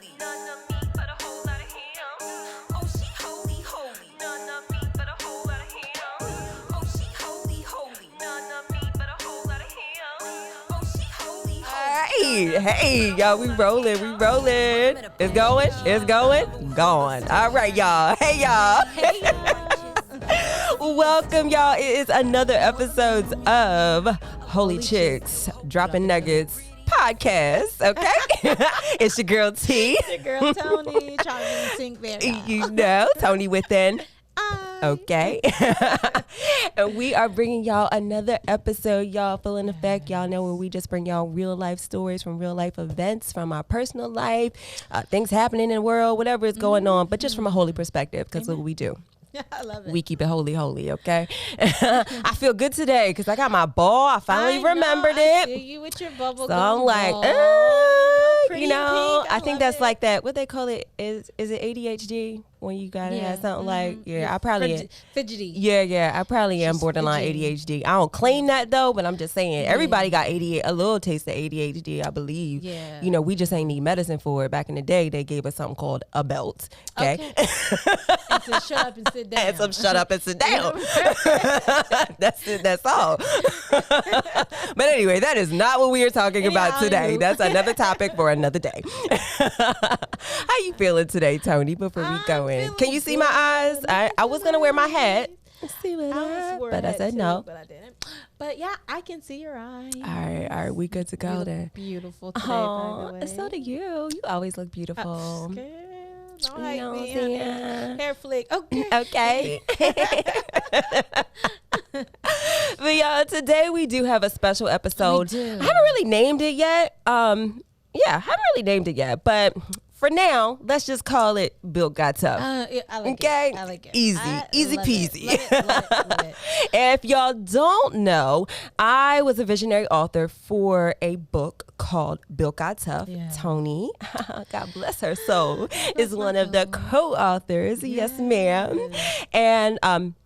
holy. None of me but a whole lot of him. Oh, she holy, holy. None of me but a whole lot of him. Oh, she holy, holy. None of me but a whole lot of him. Oh, she holy, holy. Hey, y'all, we rolling. It's going, gone. All right, y'all. Hey, y'all. Welcome, y'all. It is another episode of Holy Chicks Dropping Nuggets podcast, okay? It's your girl T. It's your girl Tony, trying to sync there. You know, Tony within. Okay. And we are bringing y'all another episode, y'all. Feeling effect, y'all know where we just bring y'all real life stories from real life events, from our personal life, things happening in the world, whatever is going on, but just from a holy perspective, because what we do. I love it. We keep it holy, okay? I feel good today because I got my ball. I finally remembered it. I see you with your bubble so I'm like, you know, pink. I think that's like that. What they call it is it ADHD? When you gotta have something like, I probably fidgety. Yeah, I probably am borderline ADHD. I don't claim that though, but I'm just saying everybody got a little taste of ADHD, I believe. Yeah. You know, we just ain't need medicine for it. Back in the day, they gave us something called a belt. Okay. And so shut up and sit down. And some shut up and sit down. That's it. That's all. But anyway, that is not what we are talking about today. That's another topic for another day. How you feeling today, Tony? Before we go in, can you see my eyes? I was gonna wear my hat. See what but I said no. But I didn't. But yeah, I can see your eyes. All right, we good to go then. Beautiful today, by the way. So do you. You always look beautiful. Don't like me. Hair flick. Okay. But y'all, today we do have a special episode. We do. I haven't really named it yet. But for now, let's just call it Built Got Tough. I like okay? It. I like it. Easy peasy. Love it. And if y'all don't know, I was a visionary author for a book called Built Got Tough. Yeah. Tony, God bless her soul, is one of the co-authors. Yes, ma'am. And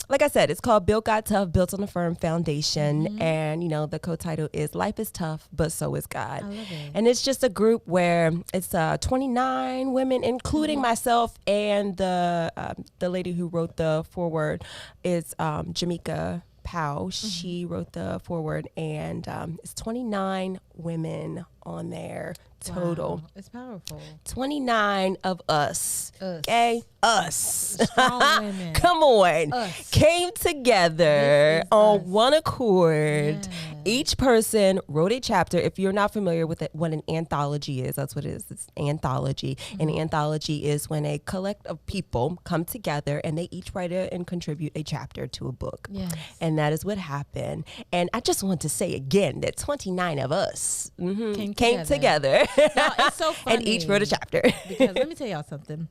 like I said, it's called Built Got Tough, built on a firm foundation. Mm-hmm. And, you know, the co-title is Life is Tough, but So is God. I love it. And it's just a group where it's 29 women, including myself, and the lady who wrote the foreword is Jamaica Powell. She wrote the foreword, and it's 29 women on there total. Wow. It's powerful. 29 of us. Okay? Us. Strong women. Come on. Us. Came together on one accord. Yes. Each person wrote a chapter. If you're not familiar with what an anthology is, that's what it is. It's anthology. Mm-hmm. An anthology is when a collective of people come together and they each write and contribute a chapter to a book. Yes. And that is what happened. And I just want to say again that 29 of us came together. Now, it's so funny. And each wrote a chapter. Because let me tell y'all something.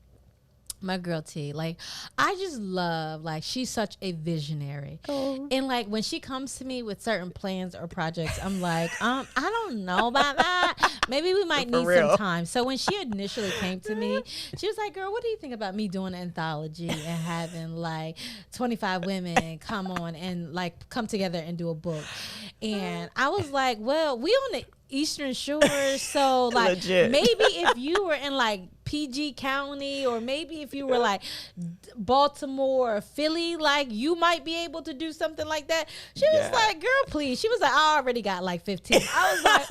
My girl T, like, I just love, like, she's such a visionary. Oh. And like when she comes to me with certain plans or projects, I'm like, I don't know about that. Maybe we might need some time. So when she initially came to me, she was like, girl, what do you think about me doing an anthology and having like 25 women come on and like come together and do a book? And I was like, well, we on the Eastern Shore, so like legit. Maybe if you were in like PG County, or maybe if you were like Baltimore or Philly, like you might be able to do something like that. She was like, girl, please. She was like, I already got like 15. I was like,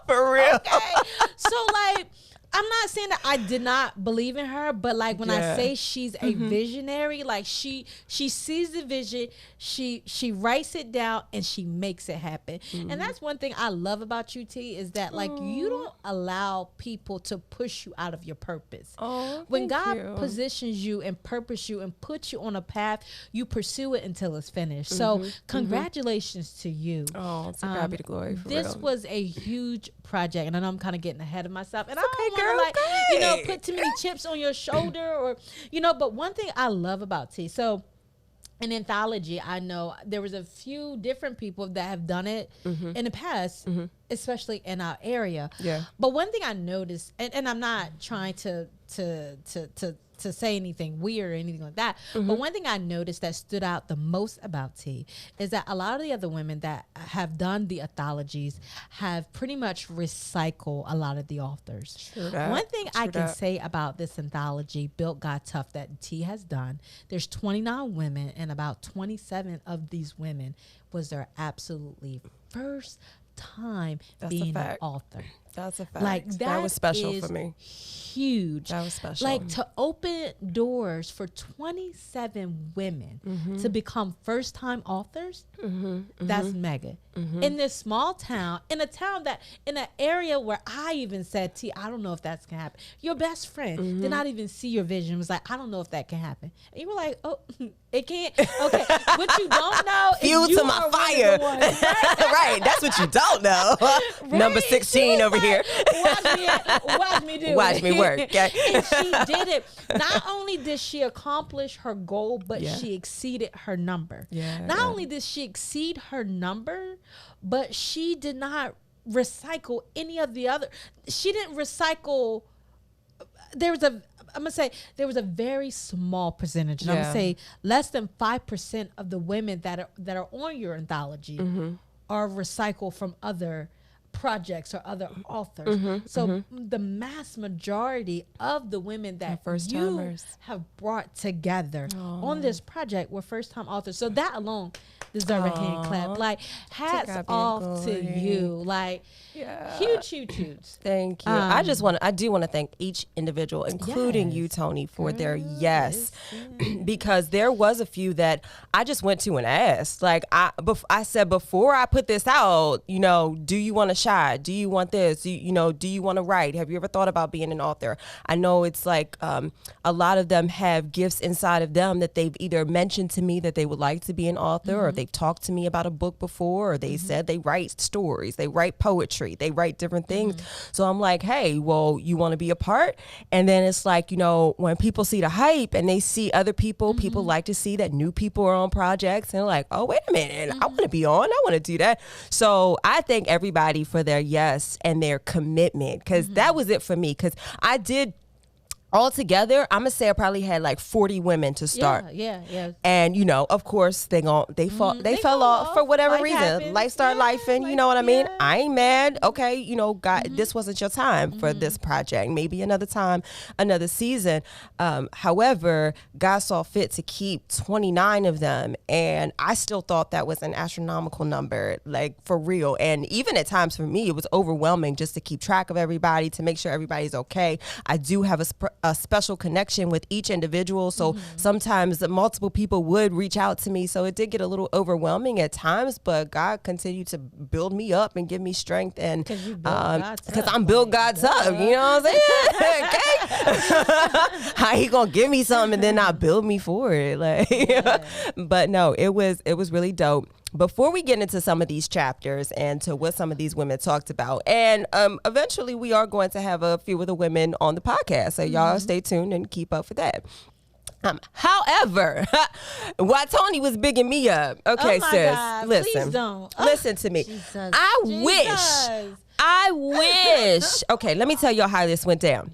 for real. Okay. So like, I'm not saying that I did not believe in her, but like when I say she's a visionary, like she sees the vision, she writes it down and she makes it happen. And that's one thing I love about you, T, is that like you don't allow people to push you out of your purpose. When God positions you and purpose you and puts you on a path, you pursue it until it's finished. So congratulations to you. Oh, to God be the glory. This was a huge project, and I know I'm kind of getting ahead of myself, and I don't want to put too many chips on your shoulder, or but one thing I love about T, so an anthology, I know there was a few different people that have done it in the past, especially in our area. But one thing I noticed, and I'm not trying to to say anything weird or anything like that. But one thing I noticed that stood out the most about T is that a lot of the other women that have done the anthologies have pretty much recycled a lot of the authors. One thing I can say about this anthology, Built God Tough, that T has done, there's 29 women, and about 27 of these women was their absolutely first time being an author. That's a fact. Like that was special for me. Huge. That was special. Like to open doors for 27 women to become first time authors. That's mega. In this small town, in an area where I even said, T, I don't know if that's gonna happen. Your best friend did not even see your vision. Was like, I don't know if that can happen. And you were like, oh, it can't. Okay, what you don't know is fuel you to my fire. Right, that's what you don't know. Right? Number 16 over here. Watch me do it. Watch me work. Okay? And she did it. Not only did she accomplish her goal, but she exceeded her number. Not only did she exceed her number, but she did not recycle any of the other. She didn't recycle. I'm gonna say there was a very small percentage. And I'm gonna say less than 5% of the women that are on your anthology are recycled from other projects or other authors. So the mass majority of the women that you have brought together on this project were first time authors. So that alone deserves a hand clap. Like, hats off to you. Like, huge. Thank you. I do want to thank each individual, including you, Tony, for their yes. Because there was a few that I just went to and asked. Like, I said, before I put this out, do you want to shot? Do you want this? Do you want to write? Have you ever thought about being an author? I know it's like a lot of them have gifts inside of them that they've either mentioned to me that they would like to be an author, or they've talked to me about a book before, or they said they write stories, they write poetry, they write different things. So I'm like, hey, well, you want to be a part? And then it's like, when people see the hype and they see other people, people like to see that new people are on projects, and like, oh, wait a minute, I want to be on, I want to do that. So I thank everybody for their yes and their commitment, because that was it for me, because I did altogether, I'm gonna say I probably had like 40 women to start. Yeah. And of course they fell off for whatever reason. Happens. Life started life, and you know what I mean? I ain't mad. Okay, God, this wasn't your time for this project. Maybe another time, another season. However, God saw fit to keep 29 of them, and I still thought that was an astronomical number, like for real. And even at times for me, it was overwhelming just to keep track of everybody, to make sure everybody's okay. I do have a special connection with each individual, so sometimes multiple people would reach out to me, so it did get a little overwhelming at times, but God continued to build me up and give me strength, and because I'm built God's up, you know what I'm saying? Okay. How he gonna give me something and then not build me for it? Like, but no, it was really dope. Before we get into some of these chapters and to what some of these women talked about, and eventually we are going to have a few of the women on the podcast, so y'all stay tuned and keep up for that. However, while Tony was bigging me up, okay, sis, God, listen, listen to me. I wish. Okay, let me tell y'all how this went down.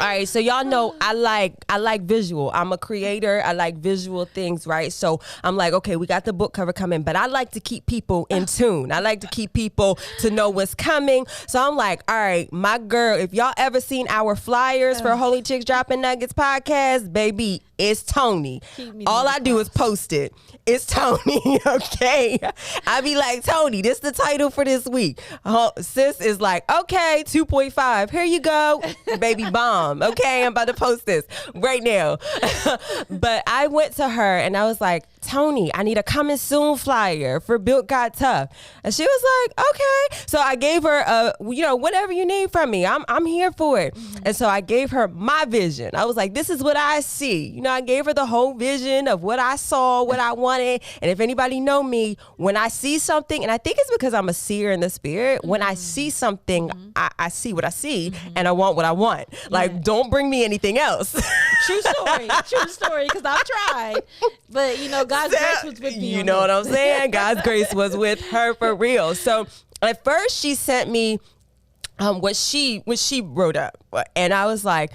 All right, so y'all know I like visual. I'm a creator. I like visual things, right? So I'm like, okay, we got the book cover coming, but I like to keep people in tune. I like to keep people to know what's coming. So I'm like, all right, my girl, if y'all ever seen our flyers for Holy Chicks Dropping Nuggets podcast, baby, it's Tony. All I do is post it. It's Tony, okay? I be like, Tony, this the title for this week. Sis is like, okay, 2.5. Here you go, baby bomb. Okay, I'm about to post this right now. But I went to her and I was like, Tony, I need a coming soon flyer for Built God Tough. And she was like, okay. So I gave her whatever you need from me. I'm here for it. And so I gave her my vision. I was like, this is what I see. I gave her the whole vision of what I saw, what I wanted. And if anybody know me, when I see something, and I think it's because I'm a seer in the spirit, when I see something, I see what I see and I want what I want. Like, don't bring me anything else. True story, because I've tried. But, God's grace was with me. You know what I'm saying? God's grace was with her for real. So at first she sent me what she wrote up. And I was like,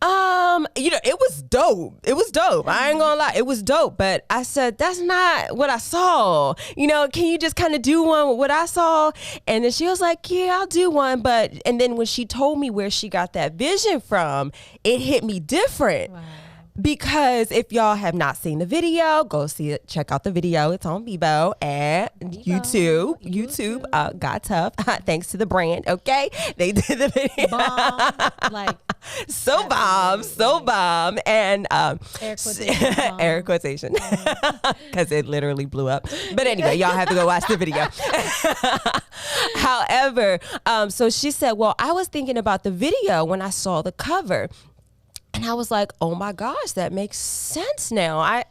It was dope. It was dope. I ain't gonna lie. It was dope. But I said, that's not what I saw. Can you just kind of do one with what I saw? And then she was like, yeah, I'll do one. And then when she told me where she got that vision from, it hit me different. Wow. Because if y'all have not seen the video, go see it. Check out the video. It's on Bibo at YouTube. Got Tough. Thanks to the brand. Okay, they did the video. Bomb, so bomb, and air quotation, because it literally blew up. But anyway, y'all have to go watch the video. However, so she said, well, I was thinking about the video when I saw the cover. And I was like, oh my gosh, that makes sense now. I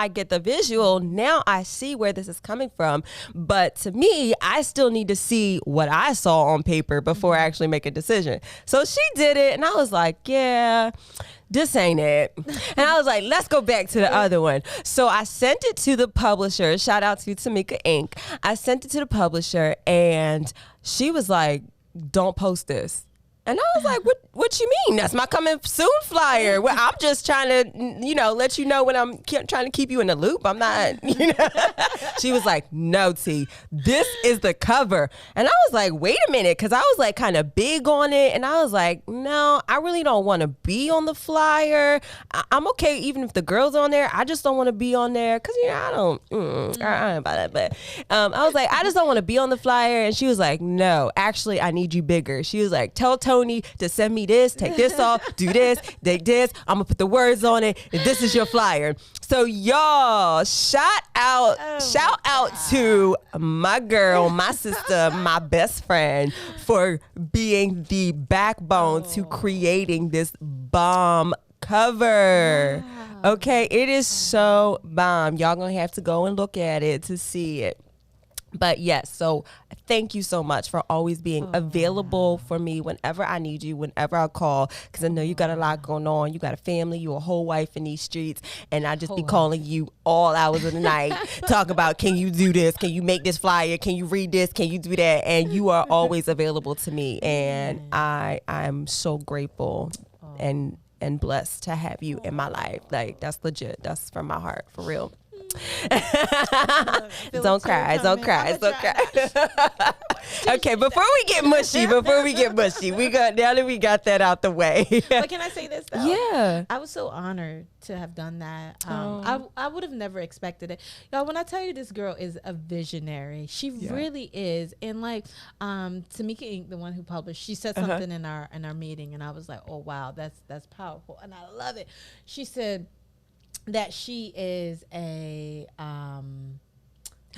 get the visual. Now I see where this is coming from. But to me, I still need to see what I saw on paper before I actually make a decision. So she did it. And I was like, yeah, this ain't it. And I was like, let's go back to the other one. So I sent it to the publisher. Shout out to Tamika Inc. I sent it to the publisher and she was like, don't post this. And I was like, what you mean? That's my coming soon flyer. Well, I'm just trying to, let you know when I'm trying to keep you in the loop. I'm not, She was like, no, T, this is the cover. And I was like, wait a minute. Because I was like kind of big on it. And I was like, no, I really don't want to be on the flyer. I'm okay even if the girl's on there. I just don't want to be on there. Because, I don't know about that. But I was like, I just don't want to be on the flyer. And she was like, no, actually, I need you bigger. She was like, tell Tony to send me this, take this off, do this, take this. I'm gonna put the words on it. And this is your flyer. So y'all, shout out to my girl, my sister, my best friend for being the backbone to creating this bomb cover. Wow. Okay, it is so bomb. Y'all gonna have to go and look at it to see it. But yes, so thank you so much for always being available for me whenever I need you, whenever I call, because I know you got a lot going on. You got a family, you're a whole wife in these streets, and I just be calling you all hours of the night, talk about, can you do this? Can you make this flyer? Can you read this? Can you do that? And you are always available to me, and I'm so grateful and blessed to have you in my life. Like, that's legit. That's from my heart, for real. Don't cry. Okay, before we get mushy, we got that out the way. But can I say this though? Yeah, I was so honored to have done that. I would have never expected it. Y'all, when I tell you this girl is a visionary, she really is. And like Tamika Inc., the one who published, she said something in our meeting, and I was like, oh wow, that's powerful, and I love it. She said that she is a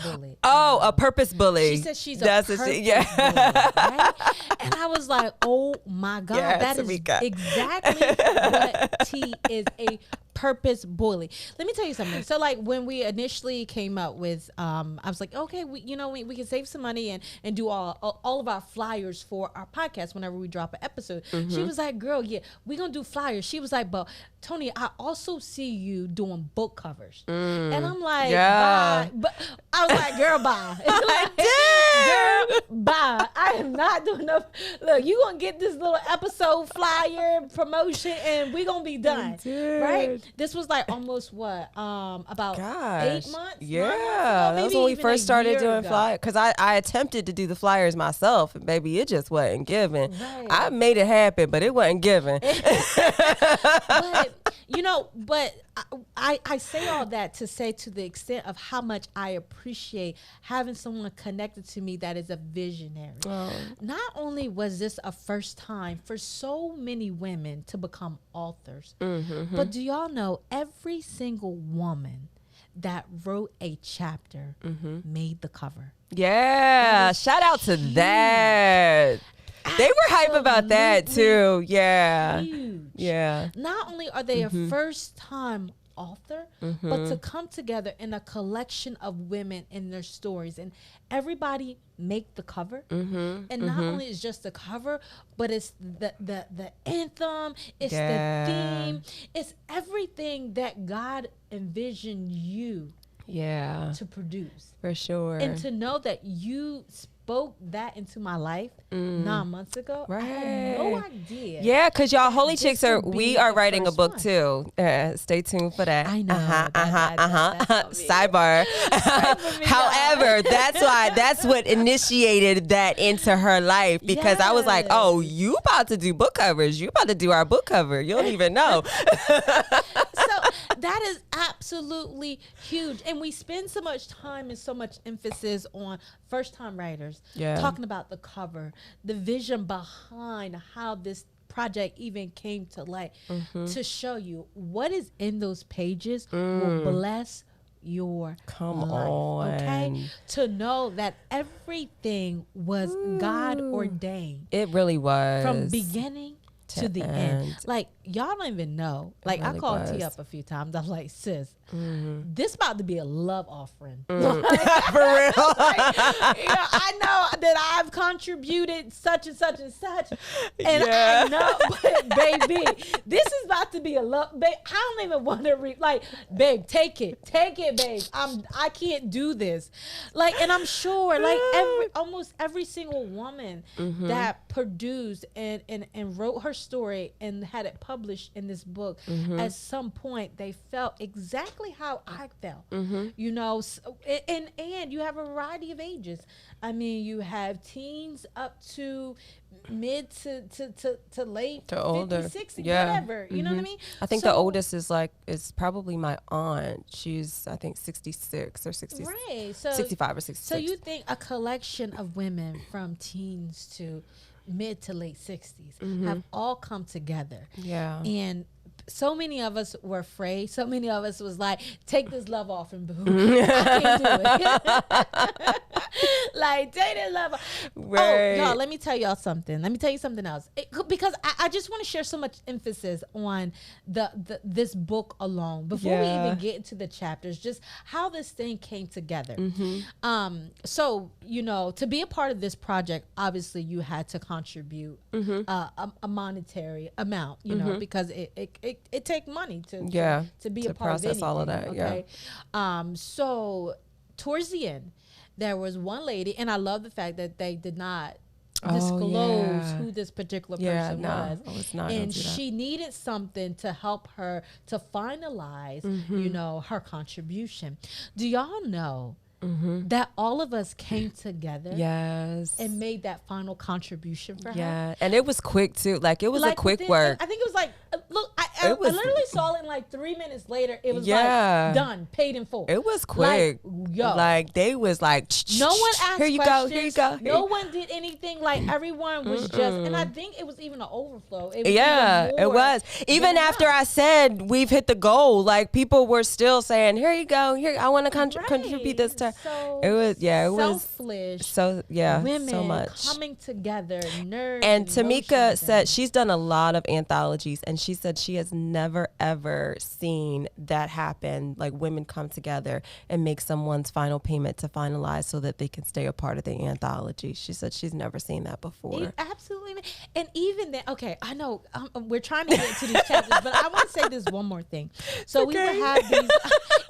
bully. A purpose bully. She said she's a purpose bully, right? And I was like, oh my God, that is exactly what T is, a purpose bully. Let me tell you something. So like when we initially came up with, I was like, okay, we can save some money and do all of our flyers for our podcast whenever we drop an episode. She was like, girl, yeah, we're going to do flyers. She was like, but Tony, I also see you doing book covers. And I'm like, bye. But I was like, girl, bye. Girl, bye. I am not doing enough. Look, you going to get this little episode flyer promotion and we're going to be done. Right? This was like almost about 8 months? Yeah, that was when we first started doing flyers. Because I attempted to do the flyers myself, and baby, it just wasn't giving. Right. I made it happen, but it wasn't giving. But I say all that to say, to the extent of how much I appreciate having someone connected to me that is a visionary. Not only was this a first time for so many women to become authors, but do y'all know every single woman that wrote a chapter made the cover? Yeah, shout out to that. They were hype about that too. Yeah. Huge. Yeah. Not only are they a first time author, but to come together in a collection of women and their stories, and everybody make the cover. And not only is just the cover, but it's the anthem, it's the theme, it's everything that God envisioned you to produce. For sure. And to know that you spoke that into my life 9 months ago, I had no idea. Yeah, because y'all Holy Chicks we are writing a book too. Stay tuned for that. I know. Sidebar. However, that's what initiated that into her life, because I was like, oh, you about to do book covers. You about to do our book cover. You don't even know. So that is absolutely huge. And we spend so much time and so much emphasis on first-time writers, talking about the cover, the vision behind how this project even came to light, to show you what is in those pages will bless your life. Okay? To know that everything was God ordained. It really was. From beginning to the end. Like, y'all don't even know. Like, really I called T up a few times. I'm like, sis, this about to be a love offering. For real. I know that I've contributed such and such and such. And I know, but baby, this is about to be a love. Babe, I don't even want to like, babe, take it, babe. I can't do this. Like, and I'm sure, like, almost every single woman that produced and wrote her story and had it published in this book, at some point they felt exactly how I felt, you know. So, and you have a variety of ages. I mean, you have teens up to mid to late to 50, older 60, whatever, you know what I mean. I think the oldest is probably my aunt. She's, I think, 66 or 60, right, so 65 or 66. So you think a collection of women from teens to mid to late 60s have all come together, and so many of us were afraid. So many of us was like, take this love off and boo. I can't do it. Like, take this love off. Right. Oh, y'all, let me tell y'all something. Let me tell you something else. Because I just want to share so much emphasis on this book alone before we even get into the chapters, just how this thing came together. So, you know, to be a part of this project, obviously you had to contribute a monetary amount, you know, because it take money to be a part of anything, all of that. Okay. So towards the end, there was one lady, and I love the fact that they did not disclose who this particular person was. It's not, and she needed something to help her to finalize, you know, her contribution. Do y'all know that all of us came together and made that final contribution for her? And it was quick too. Like, it was a quick work. I think it was like, look, I literally saw it, and like 3 minutes later, it was like done, paid in full. It was quick. Like they was like, no one asked here you questions. Go, here you go. No one did anything. Like, everyone was just, and I think it was even an overflow. It was. Even after I said we've hit the goal, like, people were still saying, here you go, here, I want to contribute this to. So it was selfless. Women so much coming together, nerds. And Tamika said she's done a lot of anthologies, and she said she has never ever seen that happen. Like, women come together and make someone's final payment to finalize so that they can stay a part of the anthology. She said she's never seen that before. Absolutely. And even then, okay, I know we're trying to get into these chapters, but I want to say this one more thing. So we would have these.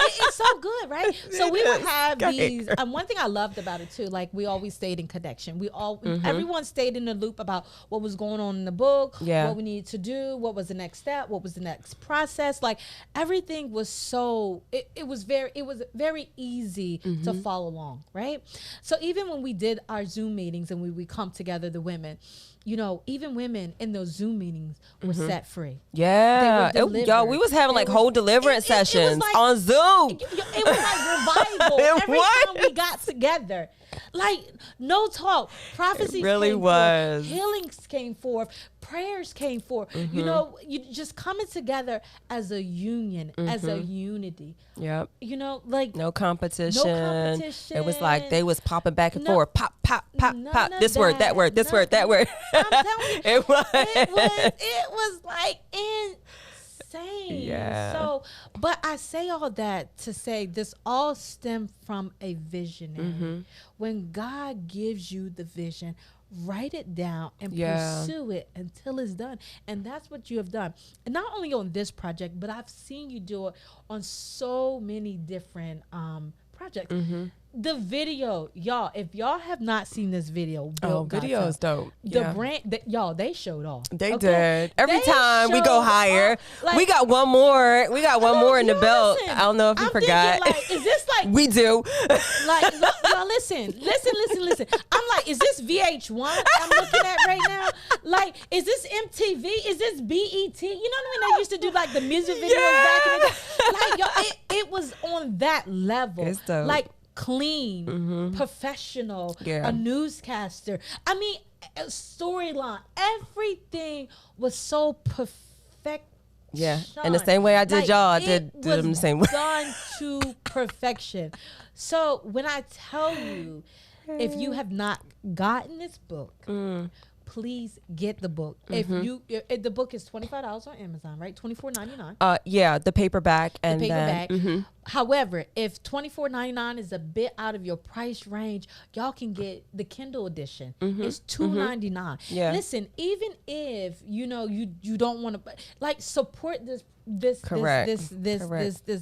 It's so good, right? So we would have these. One thing I loved about it too, like, we always stayed in connection. Everyone stayed in the loop about what was going on in the book, what we needed to do, what was the next step, what was the next process. Like, everything was so. It was very easy to follow along, right? So even when we did our Zoom meetings and we come together, the women, you know, even women in those Zoom meetings were set free. Yeah. We was having like whole deliverance sessions on Zoom. It was like revival every time we got together. Like, no talk. Prophecies really came was. Forth. Healings came forth. Prayers came forth. You know, you just coming together as a union, as a unity. Yep. You know, like, no competition. It was like they was popping back and forth. Pop, pop, pop, pop. This word, that word, this word, that word. I'm telling you, it was like insane. Yeah. So, but I say all that to say this all stemmed from a visionary. When God gives you the vision, write it down and pursue it until it's done. And that's what you have done. And not only on this project, but I've seen you do it on so many different projects. the video, y'all, if y'all have not seen this video, video is dope. The brand, y'all, they showed off. They did. Every time we go higher, we got one more. We got one more in the belt. I don't know if you forgot. Thinking, like, is this like we do? Like, y'all, listen. I'm like, is this VH1 I'm looking at right now? Like, is this MTV? Is this BET? You know what I mean? They used to do like the music videos back in the day. Like, y'all, it was on that level. It's dope. Like, clean, professional, a newscaster. I mean, a storyline. Everything was so perfect. Yeah, and the same way I did y'all, I did them the same way. Done to perfection. So when I tell you, if you have not gotten this book, please get the book. If the book is $25 on Amazon, right? $24.99. Yeah, the paperback and the paperback. However, if $24.99 is a bit out of your price range, y'all can get the Kindle edition. It's $2.99. Yeah. Listen, even if you don't want to like support this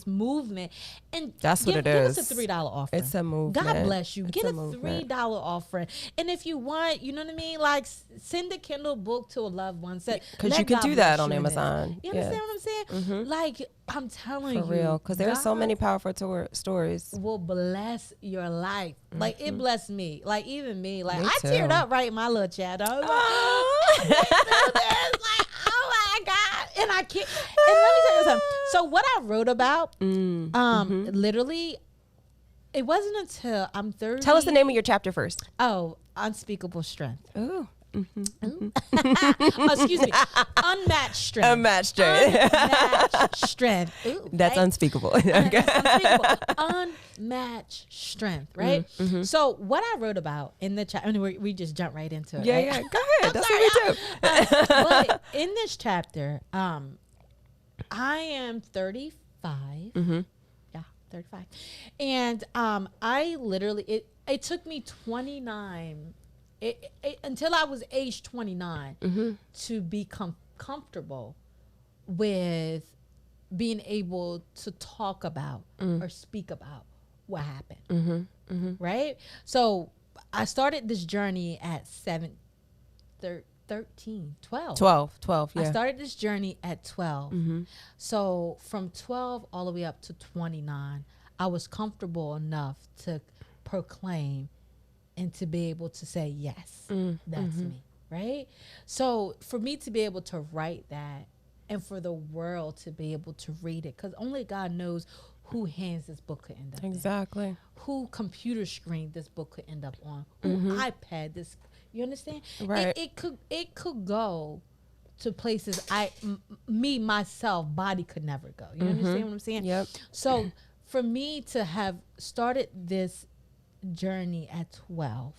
movement, and that's what it is. is. Give us a $3 offering. It's a movement. God bless you. It's Get a $3 offering, and if you want, you know what I mean, like send a Kindle book to a loved one. Because you can do that on Amazon. You understand what I'm saying? Like, I'm telling you, for real, because there are so many powerful stories. Will bless your life. Like, it blessed me. Like, even me. Like, Me I too. teared up writing my little chat. I was like, like, oh my God. And I can't. And let me tell you something. So what I wrote about, literally, it wasn't until I'm 30. Tell us the name of your chapter first. Oh, Unspeakable Strength. Ooh. Oh, excuse me. Unmatched strength. Unmatched strength. Unmatched strength. Ooh, That's right? unspeakable. That's unspeakable. Unmatched strength, right? So what I wrote about in the chapter, we just jump right into it. Yeah, right? yeah. Go ahead. That's what we do. But in this chapter, I am 35. Yeah, 35. And I literally, it took me 29 until I was age 29 to become comfortable with being able to talk about or speak about what happened. Right? So I started this journey at 12. Yeah. I started this journey at 12. So from 12 all the way up to 29, I was comfortable enough to proclaim and to be able to say, yes, that's me, right? So for me to be able to write that and for the world to be able to read it, because only God knows who hands this book could end up Exactly. in, who computer screen this book could end up on, who iPad this, you understand? Right. It could go to places myself, body could never go. You understand what I'm saying? Yep. So for me to have started this journey at 12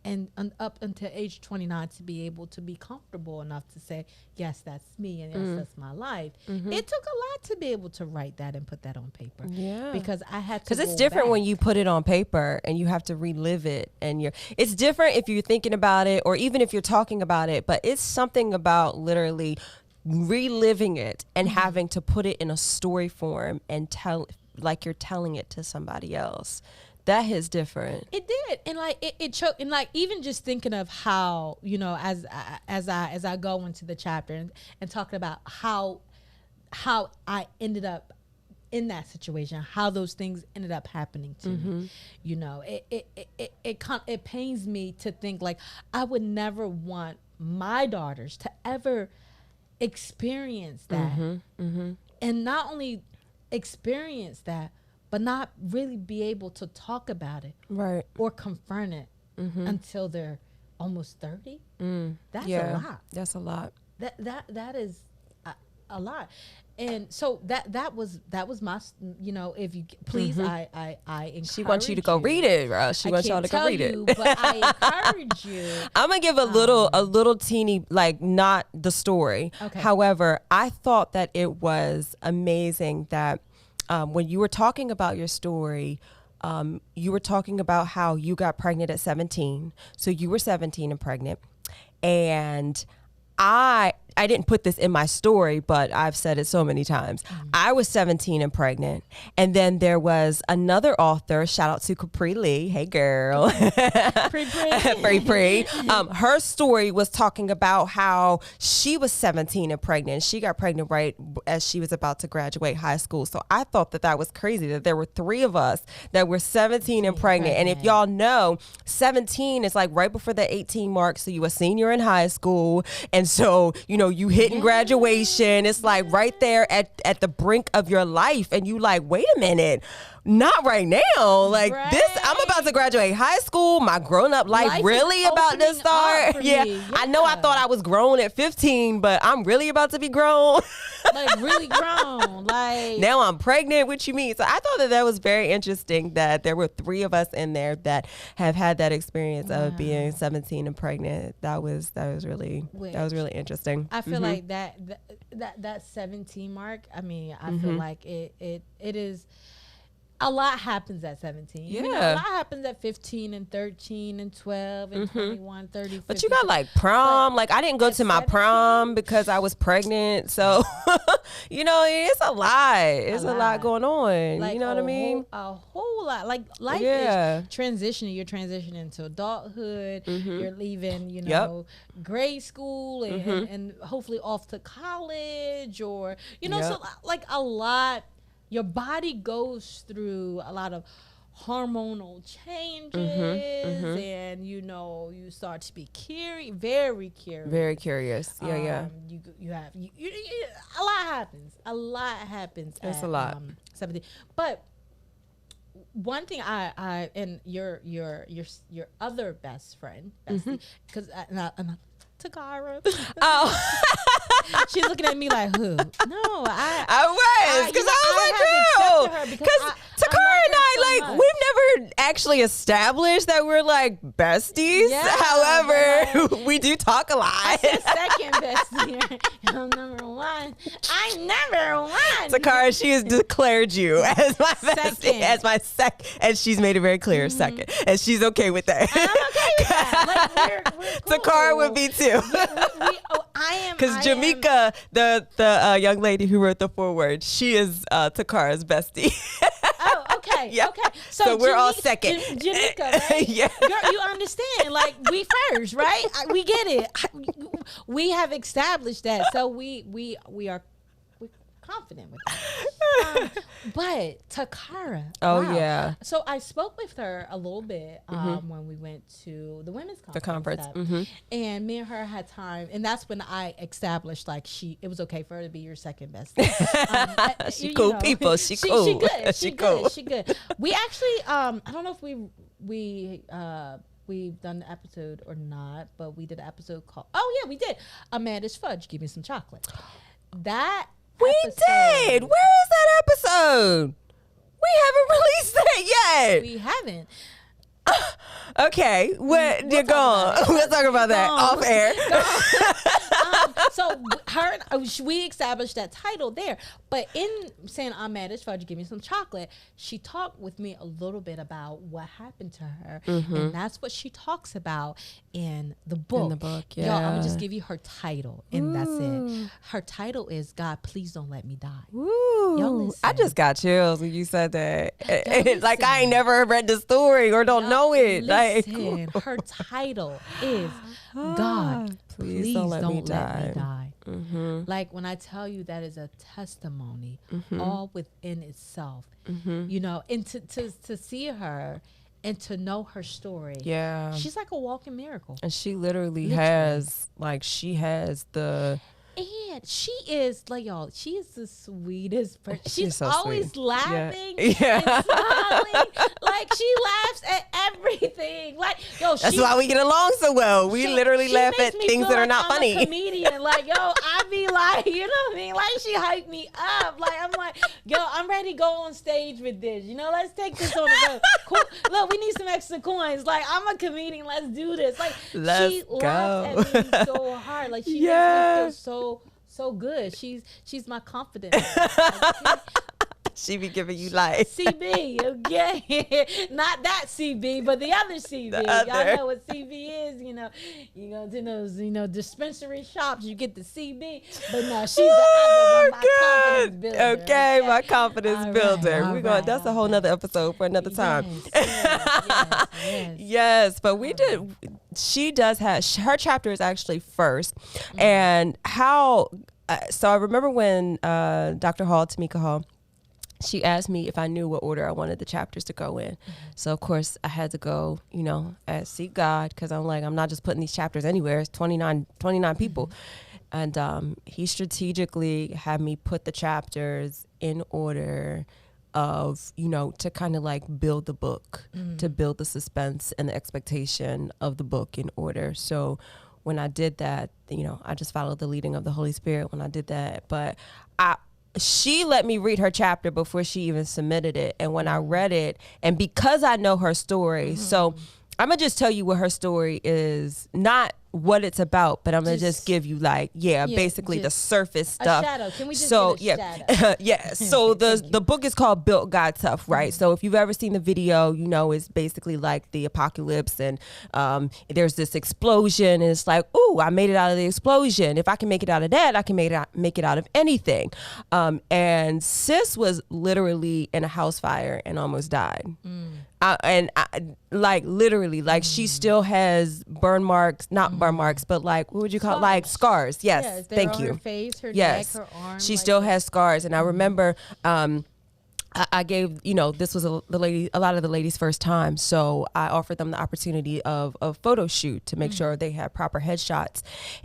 and up until age 29 to be able to be comfortable enough to say, yes, that's me and yes, that's my life. It took a lot to be able to write that and put that on paper. Yeah. Because I had to, because it's different when you put it on paper and you have to relive it, and it's different if you're thinking about it or even if you're talking about it, but it's something about literally reliving it and having to put it in a story form and tell like you're telling it to somebody else. That is different. It did, and like it choked, and like even just thinking of how, you know, as I go into the chapter and talking about how I ended up in that situation, how those things ended up happening to me. You know, it pains me to think like I would never want my daughters to ever experience that, and not only experience that, but not really be able to talk about it, right, or confront it until they're almost 30. That's a lot. That's a lot. That is a lot. And so that was my, you know, if you please, I encourage she wants you to go read it, bro. She wants y'all to go read it. But I encourage you. I'm gonna give a little teeny, like, not the story. Okay. However, I thought that it was amazing that when you were talking about your story, you were talking about how you got pregnant at 17. So you were 17 and pregnant. And I didn't put this in my story, but I've said it so many times. I was 17 and pregnant. And then there was another author, shout out to Capri Lee. Hey, girl. Pre. Her story was talking about how she was 17 and pregnant. She got pregnant right as she was about to graduate high school. So I thought that was crazy that there were 3 of us that were 17 and pregnant. And if y'all know, 17 is like right before the 18 mark. So you a senior in high school. And so, you know, you hitting graduation. It's like right there at the brink of your life. And you like, wait a minute. Not right now. Like this, I'm about to graduate high school. My grown-up life really about to start. Yeah. I know I thought I was grown at 15, but I'm really about to be grown. Like really grown. Like now I'm pregnant. What you mean? So I thought that was very interesting that there were 3 of us in there that have had that experience of being 17 and pregnant. That was really interesting. I feel like that 17 mark. I mean, I feel like it is. A lot happens at 17. Yeah. You know, a lot happens at 15 and 13 and 12 and 21, 30, 50. But you got like prom. Like I didn't go to my prom because I was pregnant. So, you know, it's a lot. It's a lot going on. Like, you know what I mean? A whole lot. Like life is transitioning. You're transitioning to adulthood. You're leaving, you know, grade school and hopefully off to college or, you know, so like a lot. Your body goes through a lot of hormonal changes and, you know, you start to be very curious. Very curious. Yeah. You have a lot happens. A lot happens. It's a lot. 17. But one thing I and your other best friend, because Takara. Oh. She's looking at me like, who? No, I was. Because I was like, girl. Because Takara and I, like, we've never actually established that we're, like, besties. Yeah, however, we do talk a lot. I said second bestie. I'm number 1. I'm number 1. Takara, she has declared you as my bestie. As my and she's made it very clear, second. And she's okay with that. I'm okay with that. Like, we're cool. Takara would be too. I am. Because Jamaica, the young lady who wrote the foreword, she is Takara's bestie. Oh, okay. Yeah. Okay. So we're all second. Jamaica, right? Yeah. Girl, you understand. Like, we first, right? We get it. We have established that. So we are confident with that. But Takara. Oh, wow. yeah. So I spoke with her a little bit when we went to the women's conference. The conference. And me and her had time. And that's when I established, like, it was okay for her to be your second best. She cool people. She cool. She good. She cool. She good. We actually, I don't know if we've done the episode or not, but we did an episode called, we did. Amanda's Fudge, Give Me Some Chocolate. That we did. Where is that episode? We haven't released that yet. We haven't. Okay, what you're going? We'll talk about that off air. So we established that title there, but in saying I'm mad as fudge, give me some chocolate, she talked with me a little bit about what happened to her, and that's what she talks about in the book. In the book, yeah. Yo, I'm gonna just give you her title, and that's it. Her title is "God, Please Don't Let Me Die." Ooh, Yo, listen. I just got chills when you said that. Like I ain't never read the story or don't know it. Listen, her title is God, please don't let me die. Like when I tell you that is a testimony all within itself, you know, and to see her and to know her story. Yeah. She's like a walking miracle. And she literally has, like, she has the... And she is, like, y'all, she is the sweetest person. She's so always sweet. laughing and smiling. Like, she laughs at everything. Like, yo, that's why we get along so well. We literally laugh at things that are not funny. I'm a comedian. Like, yo, I be like, you know what I mean? Like, she hyped me up. Like, I'm like, yo, I'm ready to go on stage with this. You know, let's take this on the road. Cool. Look, we need some extra coins. Like, I'm a comedian. Let's do this. Like, she laughs at me so hard. Like, she makes me feel so good. She's my confidence. She be giving you life. CB, okay. Not that CB, but the other CB. Y'all know what CB is, you know. You go to those, dispensary shops, you get the CB. But no, she's the other one, my confidence builder. Okay, my confidence builder. All We're going. That's a whole nother episode for another time. Yes, but we did. She does have her chapter is actually first, and how. So I remember when Dr. Hall, Tamika Hall, she asked me if I knew what order I wanted the chapters to go in. So of course I had to go, seek God, because I'm like, I'm not just putting these chapters anywhere. It's 29 people. And he strategically had me put the chapters in order of, to kind of like build the book, to build the suspense and the expectation of the book in order. So when I did that, I just followed the leading of the Holy Spirit when I did that. But she let me read her chapter before she even submitted it. And when I read it, and because I know her story, so I'm going to just tell you what her story is, not what it's about, but I'm going to just give you basically the surface stuff. A shadow. Can we just get a shadow? Yeah. So the book is called Built God Tough, right? So if you've ever seen the video, it's basically like the apocalypse, and there's this explosion, and it's like, ooh, I made it out of the explosion. If I can make it out of that, I can make it out of anything. And sis was literally in a house fire and almost died. Literally, she still has burn marks, not burn marks, but what would you call it? Scars. Yes, thank you. Her face, her neck, her arm. She still has scars, and I remember. I gave, this was a lot of the ladies' first time. So I offered them the opportunity of a photo shoot to make sure they had proper headshots.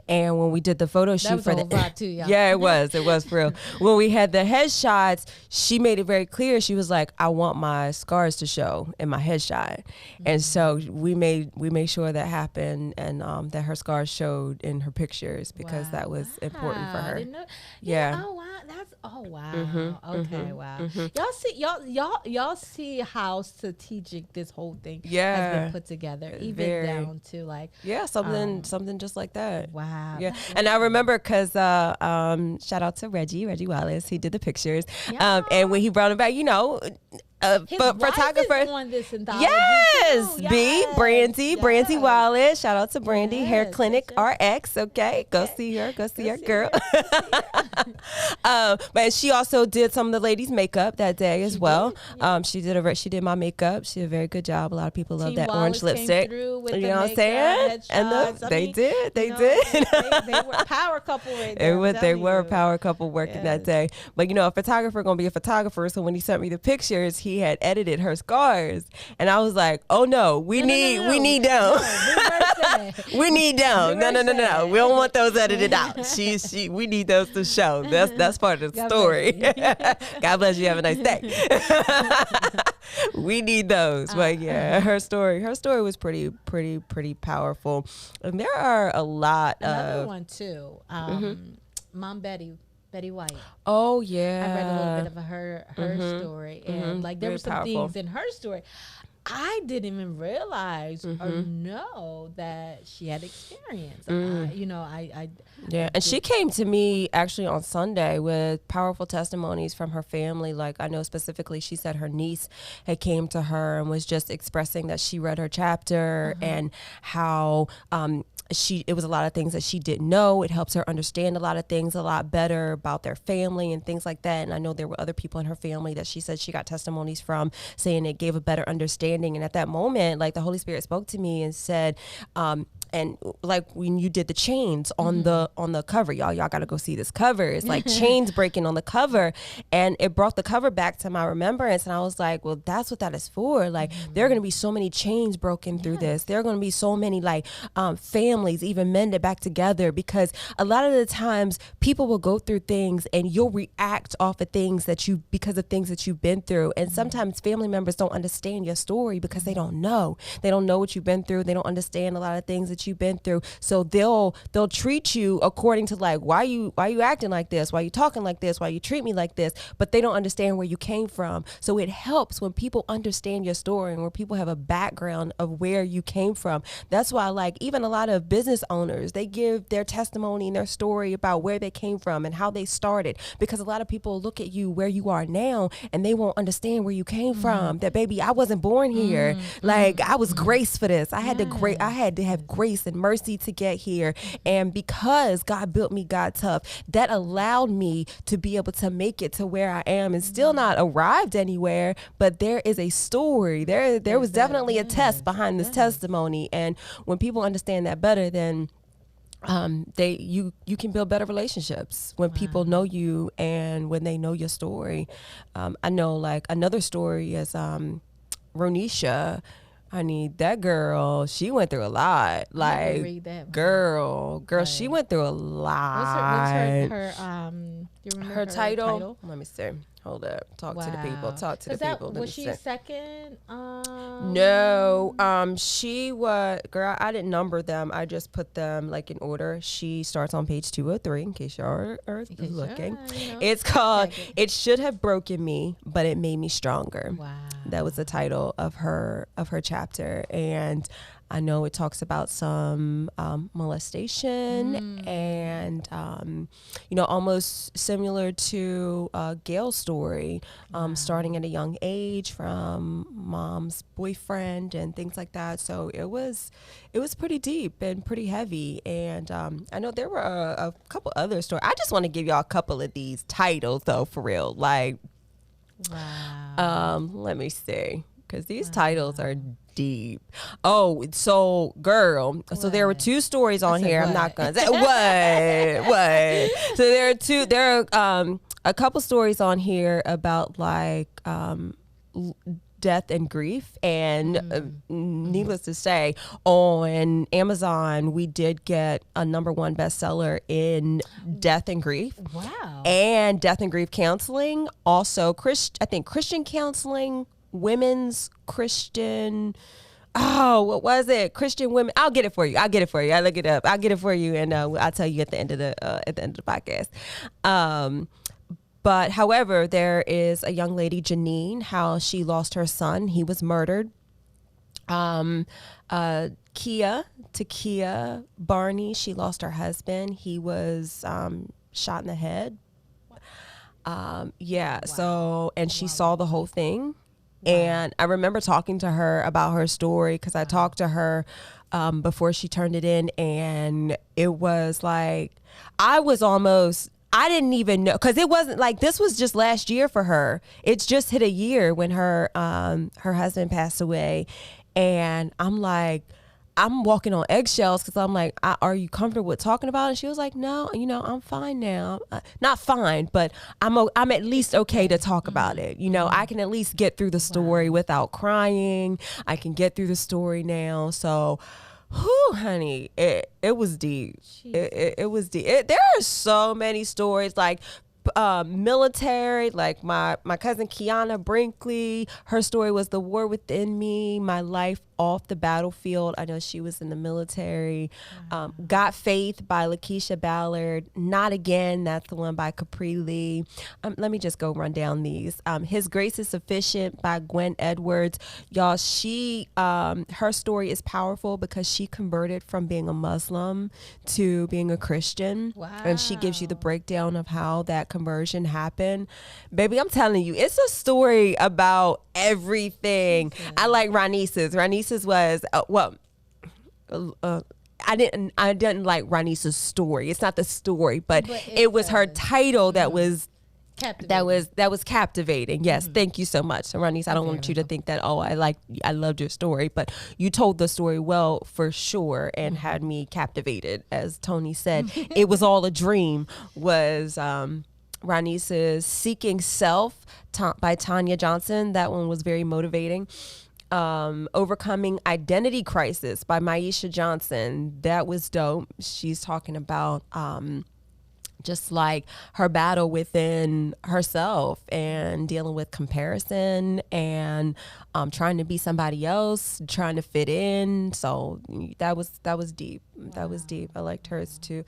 And when we did the photo shoot for the, too, y'all. Yeah, it was for real. When we had the headshots, she made it very clear. She was like, I want my scars to show in my headshot. And so we made sure that happened, and that her scars showed in her pictures, because that was important for her. Yeah. Oh wow. Okay. Wow. Y'all see how strategic this whole thing has been put together, even down to something just like that. Wow. Yeah. And I remember because shout out to Reggie Wallace, he did the pictures. And when he brought it back, photographer on this anthology too. Brandy Wallace. Shout out to Brandy, Hair Clinic RX. Okay, go see her, girl. But she also did some of the ladies' makeup that day as well. She did my makeup. She did a very good job. A lot of people love that orange lipstick. You know what I'm saying? And they did. They were a power couple right there. They were a power couple working that day. But a photographer gonna be a photographer. So when he sent me the pictures, he had edited her scars, and I was like, "Oh no, we need them. We need them. No. We don't want those edited out. We need those to show. That's part of the story. God bless you. Have a nice day. We need those. But yeah, her story was pretty powerful. And there are a lot Another one too. Mom Betty White. Oh yeah. I read a little bit of her story, and there were some things in her story I didn't even realize or know that she had experienced. And she came to me actually on Sunday with powerful testimonies from her family. Like, I know specifically she said her niece had came to her and was just expressing that she read her chapter and how it was a lot of things that she didn't know. It helps her understand a lot of things a lot better about their family and things like that. And I know there were other people in her family that she said she got testimonies from, saying it gave a better understanding. And at that moment, the Holy Spirit spoke to me and said, and when you did the chains on the cover, y'all got to go see this cover. It's like chains breaking on the cover, and it brought the cover back to my remembrance. And I was like, well, that's what that is for. There are going to be so many chains broken through this. There are going to be so many families even mended back together, because a lot of the times people will go through things and you'll react off of things because of things that you've been through. And sometimes family members don't understand your story because they don't know what you've been through. They don't understand a lot of things that you've been through, so they'll treat you according to why you acting like this, why you talking like this, why you treat me like this, but they don't understand where you came from. So it helps when people understand your story and where people have a background of where you came from. That's why even a lot of business owners. They give their testimony and their story about where they came from and how they started, because a lot of people look at you where you are now and they won't understand where you came from. That, baby, I wasn't born here. Like, I was graced for this. I had to have grace and mercy to get here. And because God built me God tough, that allowed me to be able to make it to where I am, and still not arrived anywhere, but there is a story. There was definitely a test behind this testimony. And when people understand that better, then you can build better relationships when people know you and when they know your story. I know, like, another story is Ronisha. Honey, that girl, she went through a lot. Like, read that girl, she went through a lot. What's her you remember her title? Let me see. Hold up. Talk to the people. Was she second? No. She was, girl, I didn't number them. I just put them like in order. She starts on page 203 in case you're looking. It's called It Should Have Broken Me, But It Made Me Stronger. Wow. That was the title of her chapter. And I know it talks about some molestation and, almost similar to Gail's story, starting at a young age from mom's boyfriend and things like that. So it was pretty deep and pretty heavy. And I know there were a couple other stories. I just want to give y'all a couple of these titles, though, for real. Like, let me see, because these titles are deep. Oh, so girl, so there were two stories on here. I'm not gonna say what. So there are a couple stories on here about like death and grief, and needless to say, on Amazon we did get a #1 bestseller in death and grief. Wow. And death and grief counseling, also I think Christian counseling, women's Christian, what was it? Christian women. I'll get it for you. I look it up. I'll get it for you, and I'll tell you at the end of the podcast. But however, there is a young lady, Janine, how she lost her son. He was murdered. Takia Barney, she lost her husband. He was shot in the head. So, and she saw the whole thing. Wow. And I remember talking to her about her story, because I talked to her before she turned it in, and it was like, I didn't even know, because it wasn't like, this was just last year for her. It's just hit a year when her husband passed away. And I'm like, I'm walking on eggshells, because I'm like, are you comfortable with talking about it? And she was like, no, I'm fine now. Not fine, but I'm at least okay to talk about it. I can at least get through the story without crying. I can get through the story now. So, honey, it was deep. It was deep. There are so many stories, like military, like my cousin Kiana Brinkley, her story was The War Within Me, My Life Off the Battlefield. I know she was in the military. Got Faith by Lakeisha Ballard. Not Again, that's the one by Capri Lee. Let me just go run down these. His Grace is Sufficient by Gwen Edwards. Y'all, her story is powerful because she converted from being a Muslim to being a Christian. Wow. And she gives you the breakdown of how that conversion happened. Baby, I'm telling you, it's a story about everything. I like Ranice's. Ranice's was I didn't like Ranice's story. It's not the story, but it was her title that was captivating. That was captivating. Yes, thank you so much. So Ranice, I don't want you to think that I loved your story, but you told the story well for sure and had me captivated. As Tony said, it was all a dream. Was Ranice's Seeking Self by Tanya Johnson. That one was very motivating. Overcoming Identity Crisis by Maisha Johnson. That was dope. She's talking about just like her battle within herself and dealing with comparison and trying to be somebody else, trying to fit in. So that was deep. That was deep. I liked hers too.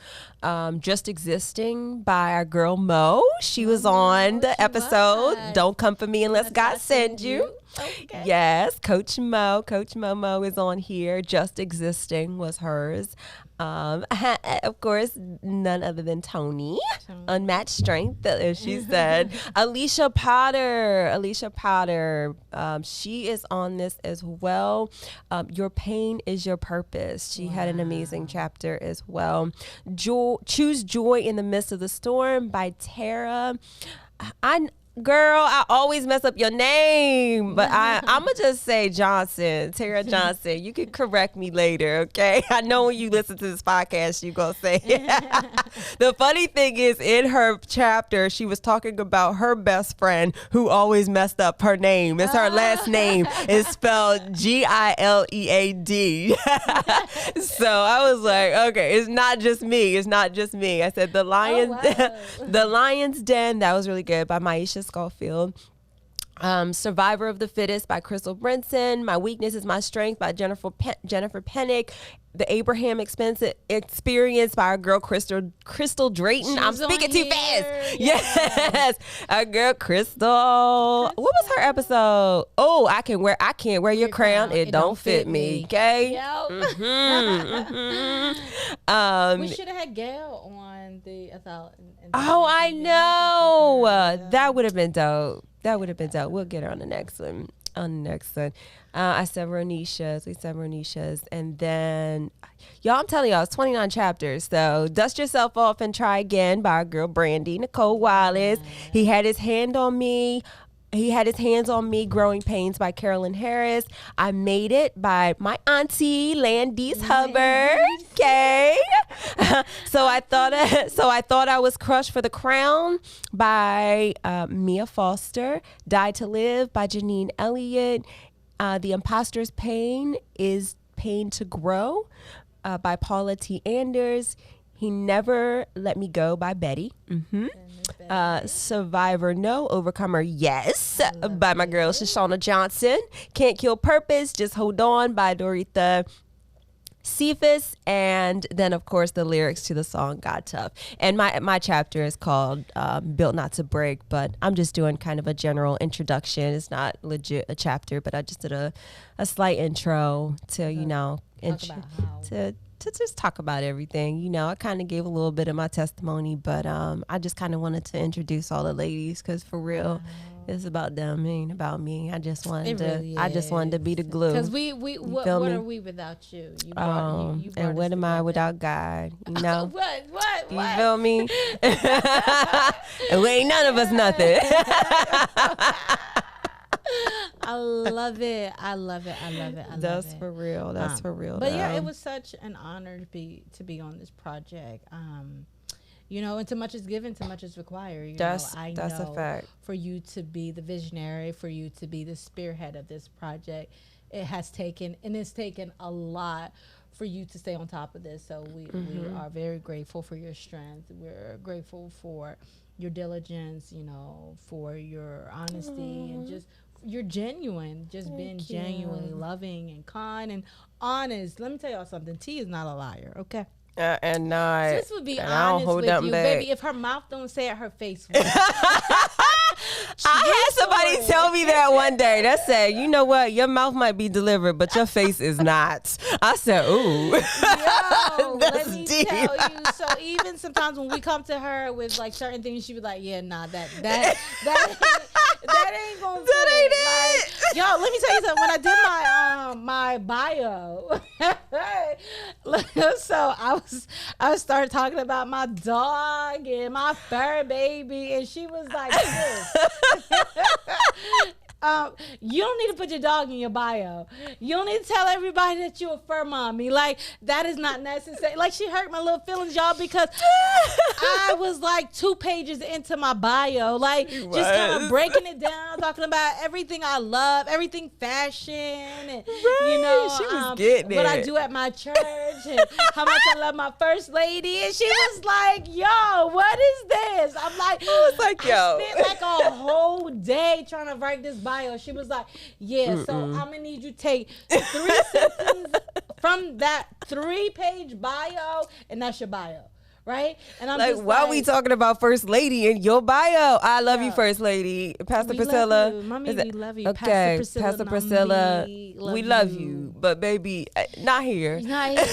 Just Existing by our girl Mo. She was on the episode. Don't Come For Me Unless God Send You. Okay. Yes, Coach Momo is on here. Just Existing was hers. Of course, none other than Tony. Unmatched Strength, as she said. Alicia Potter, she is on this as well. Your Pain is Your Purpose. She had an amazing chapter as well. Choose Joy in the Midst of the Storm by Tara. Girl, I always mess up your name, but I'm going to just say Tara Johnson. You can correct me later, okay? I know when you listen to this podcast, you're going to say The funny thing is, in her chapter, she was talking about her best friend who always messed up her name. It's her last name. It's spelled Gilead. So I was like, okay, it's not just me. I said The Lion's Den. That was really good, by Maisha Schofield. Survivor of the Fittest by Crystal Brinson. My Weakness is My Strength by Jennifer Pennick. The Abraham Experience by our girl Crystal Drayton. I'm speaking too fast. Yes. Our girl Crystal. What was her episode? Oh, I can't wear your crown. It don't fit me. Okay. Yep. We should have had Gail on the I know. That would have been dope. We'll get her on the next one. I said Ronicia's. And then, y'all, I'm telling y'all, it's 29 chapters. So Dust Yourself Off and Try Again by our girl Brandy Nicole Wallace. He Had His Hands on Me, Growing Pains by Carolyn Harris. I Made It by my auntie Landis Hubbard. Okay. So I thought I Was Crushed for the Crown by Mia Foster. Die to Live by Janine Elliott. The Imposter's Pain is Pain to Grow by Paula T. Anders. He Never Let Me Go by Betty. Survivor No, Overcomer Yes by my girl Shoshana Johnson. Can't Kill Purpose, Just Hold On by Doretha Cephas. And then, of course, the lyrics to the song God Tough. And my chapter is called Built Not to Break, but I'm just doing kind of a general introduction. It's not legit a chapter, but I just did a slight intro to, to just talk about everything. I kind of gave a little bit of my testimony, but I just kind of wanted to introduce all the ladies, because for real, it's about them, ain't about me. I just wanted to be the glue. Because what are we without you? You brought and what am I without God? What? You feel me? And we ain't none of us nothing. I love it. That's for real. But yeah, it was such an honor to be on this project. And too much is given, too much is required. That's a fact. For you to be the visionary, for you to be the spearhead of this project, it's taken a lot for you to stay on top of this. So we are very grateful for your strength. We're grateful for your diligence, for your honesty and just you're genuine, being genuinely loving and kind and honest. Let me tell y'all something. T is not a liar, okay? And not. Sis would be honest with you, baby. If her mouth don't say it, her face will. I had somebody tell me that one day. That said, you know what? Your mouth might be delivered, but your face is not. I said, ooh. Yo, let me tell you. So even sometimes when we come to her with like certain things, she be like, yeah, nah, that ain't gonna fit. That ain't it. Like, yo, let me tell you something. When I did my bio, so I started talking about my dog and my fur baby, and she was like, you don't need to put your dog in your bio. You don't need to tell everybody that you're a fur mommy. Like, that is not necessary. Like, she hurt my little feelings, y'all, because I was like 2 pages into my bio. Like, just kind of breaking it down, talking about everything I love, everything fashion, and, she was getting it. What I do at my church, and how much I love my first lady. And she was like, yo, what is this? I'm like, I spent like a whole day trying to write this bio. She was like, yeah, so I'm gonna need you to take 3 sentences from that 3-page bio, and that's your bio. right? And I'm like, just why are we talking about First Lady in your bio? I love you, First Lady. Pastor Priscilla. Love you. Mommy, we love you. Okay, Pastor Priscilla, we love you. But baby, not here. Not here.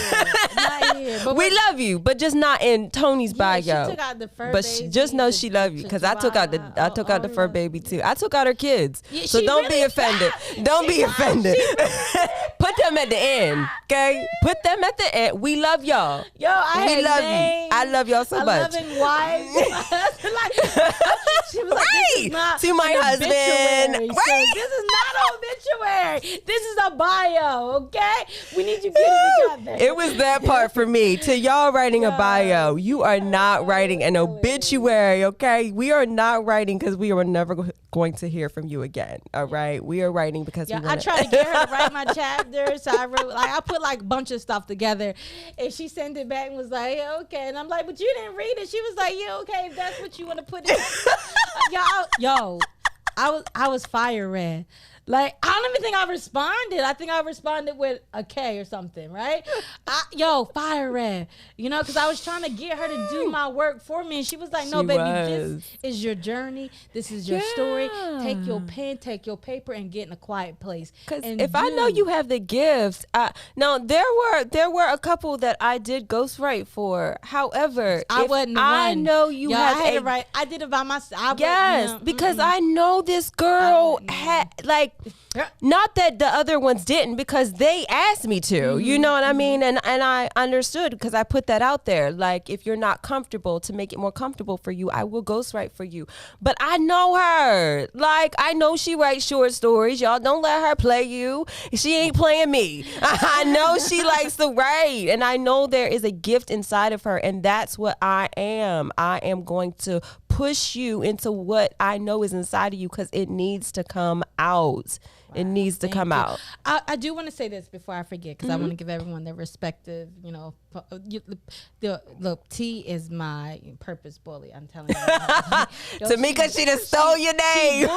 Not here. But we love you, but just not in Tony's bio. She took out the fur but baby, just know she love you, because I took out the fur baby too. I took out her kids. Yeah, so don't really be offended. Don't be offended. Put them at the end, okay? Put them at the end. We love y'all. Yo, we love you. I love y'all so much. 11 wives. She was like, this is not to my husband. Right? So this is not an obituary. This is a bio, okay? We need you to get it together. It was that part for me. To y'all writing a bio, you are not writing an obituary, okay? We are not writing because we are never going to hear from you again, all right? We are writing because we want I tried to get her to write my chapter, so I wrote, like, I put like a bunch of stuff together, and she sent it back and was like, yeah, okay. And I'm like, but you didn't read it. She was like, yeah, okay, if that's what you want to put in. I was fire red. Like, I don't even think I responded. I think I responded with a K or something, right? Fire red. You know, because I was trying to get her to do my work for me. And she was like, no, baby, this is your journey. This is your story. Take your pen, take your paper, and get in a quiet place. Because if I know you have the gift, now there were a couple that I did ghostwrite for. However, I wasn't the I one. know you have I had to write. I did it by myself. Because I know this girl had, like, not that the other ones didn't, because they asked me to, you know what I mean? And I understood, because I put that out there. Like, if you're not comfortable, to make it more comfortable for you, I will ghostwrite for you. But I know her. Like, I know she writes short stories. Y'all don't let her play you. She ain't playing me. I know she likes to write. And I know there is a gift inside of her. And that's what I am. I am going to push you into what I know is inside of you, because it needs to come out. Wow, it needs to come out. I do want to say this before I forget, because I want to give everyone their respective, you know, look, T is my purpose bully. I'm telling you. Tamika, she done stole your name.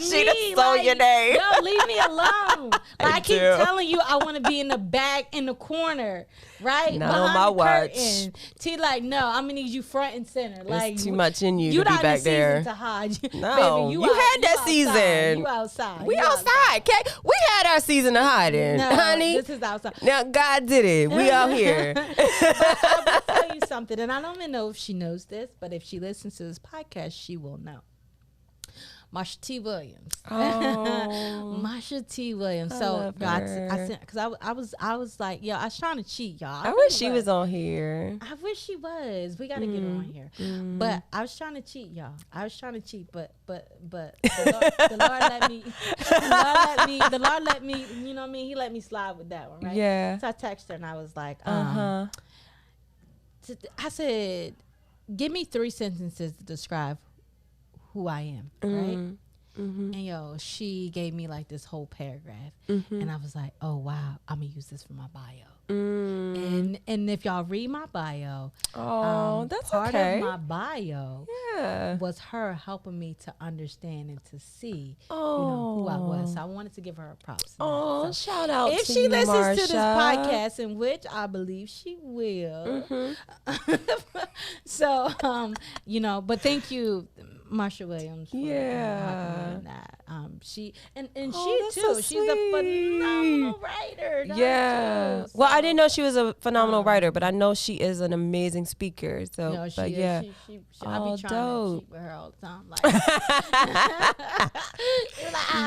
She done stole your name. Yo, leave me alone. Like, I keep telling you, I want to be in the back, in the corner, right? Not on my watch. T, like, no, I'm gonna need you front and center. Like, it's too much in you to be back there. To hide. No, baby, you had that season. You outside. We outside. Okay, we had our season of hiding, honey. This is outside. Now God did it. We out here. But I will tell you something, and I don't even know if she knows this, but if she listens to this podcast, she will know. Marsha T. Williams. Oh, Marsha T. Williams. So I sent, because I was like, yo, I was trying to cheat, y'all. I wish she was on here. I wish she was. We got to get her on here. But I was trying to cheat, y'all. I was trying to cheat, but the Lord let me, you know what I mean? He let me slide with that one, right? Yeah. So I texted her and I was like, I said, give me 3 sentences to describe who I am, right? And yo, she gave me like this whole paragraph, and I was like, oh wow, I'm gonna use this for my bio. And if y'all read my bio, that's part okay. of my bio was her helping me to understand and to see, you know, who I was. So I wanted to give her a props. So shout out if to she you, listens Marsha. to this podcast, in which I believe she will. So you know, but thank you, Marsha Williams, for that. She and she too. So she's a phenomenal writer. Yeah. So, well, I didn't know she was a phenomenal writer, but I know she is an amazing speaker. So, you know, but yeah. She I be trying to cheat with her all the time. Like,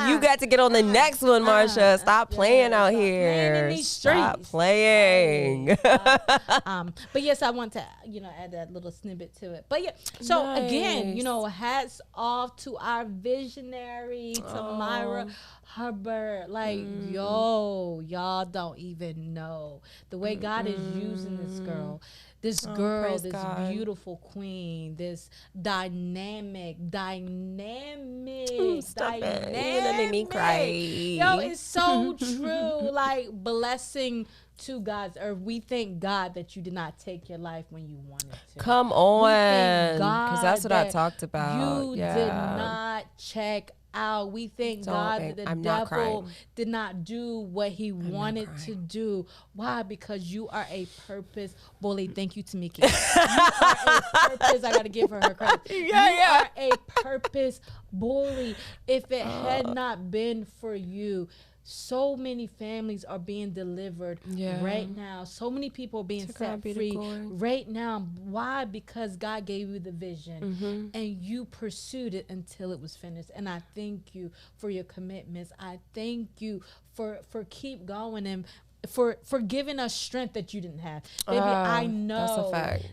you got to get on the next one, Marsha. Stop playing out here. Playing in these Stop streets. playing. But yes, I want to, you know, add that little snippet to it. But yeah, so again, you know, hats off to our visionary, Tamira Hubbard. Like, y'all don't even know the way God is using this girl. This girl, this God. Beautiful queen, this dynamic. Stop it. You're gonna make me cry. Yo, it's so true. Like, blessing to God's earth. We thank God that you did not take your life when you wanted to. Come on, because that's what I talked about. You did not check out. We thank God that the devil did not do what he wanted to do. Why? Because you are a purpose bully. Thank you, Tamiki. You are a purpose. I got to give her credit. You are a purpose bully. If it had not been for you, so many families are being delivered right now. So many people are being set free right now. Why? Because God gave you the vision and you pursued it until it was finished. And I thank you for your commitments. I thank you for keep going and for giving us strength that you didn't have. Baby, I know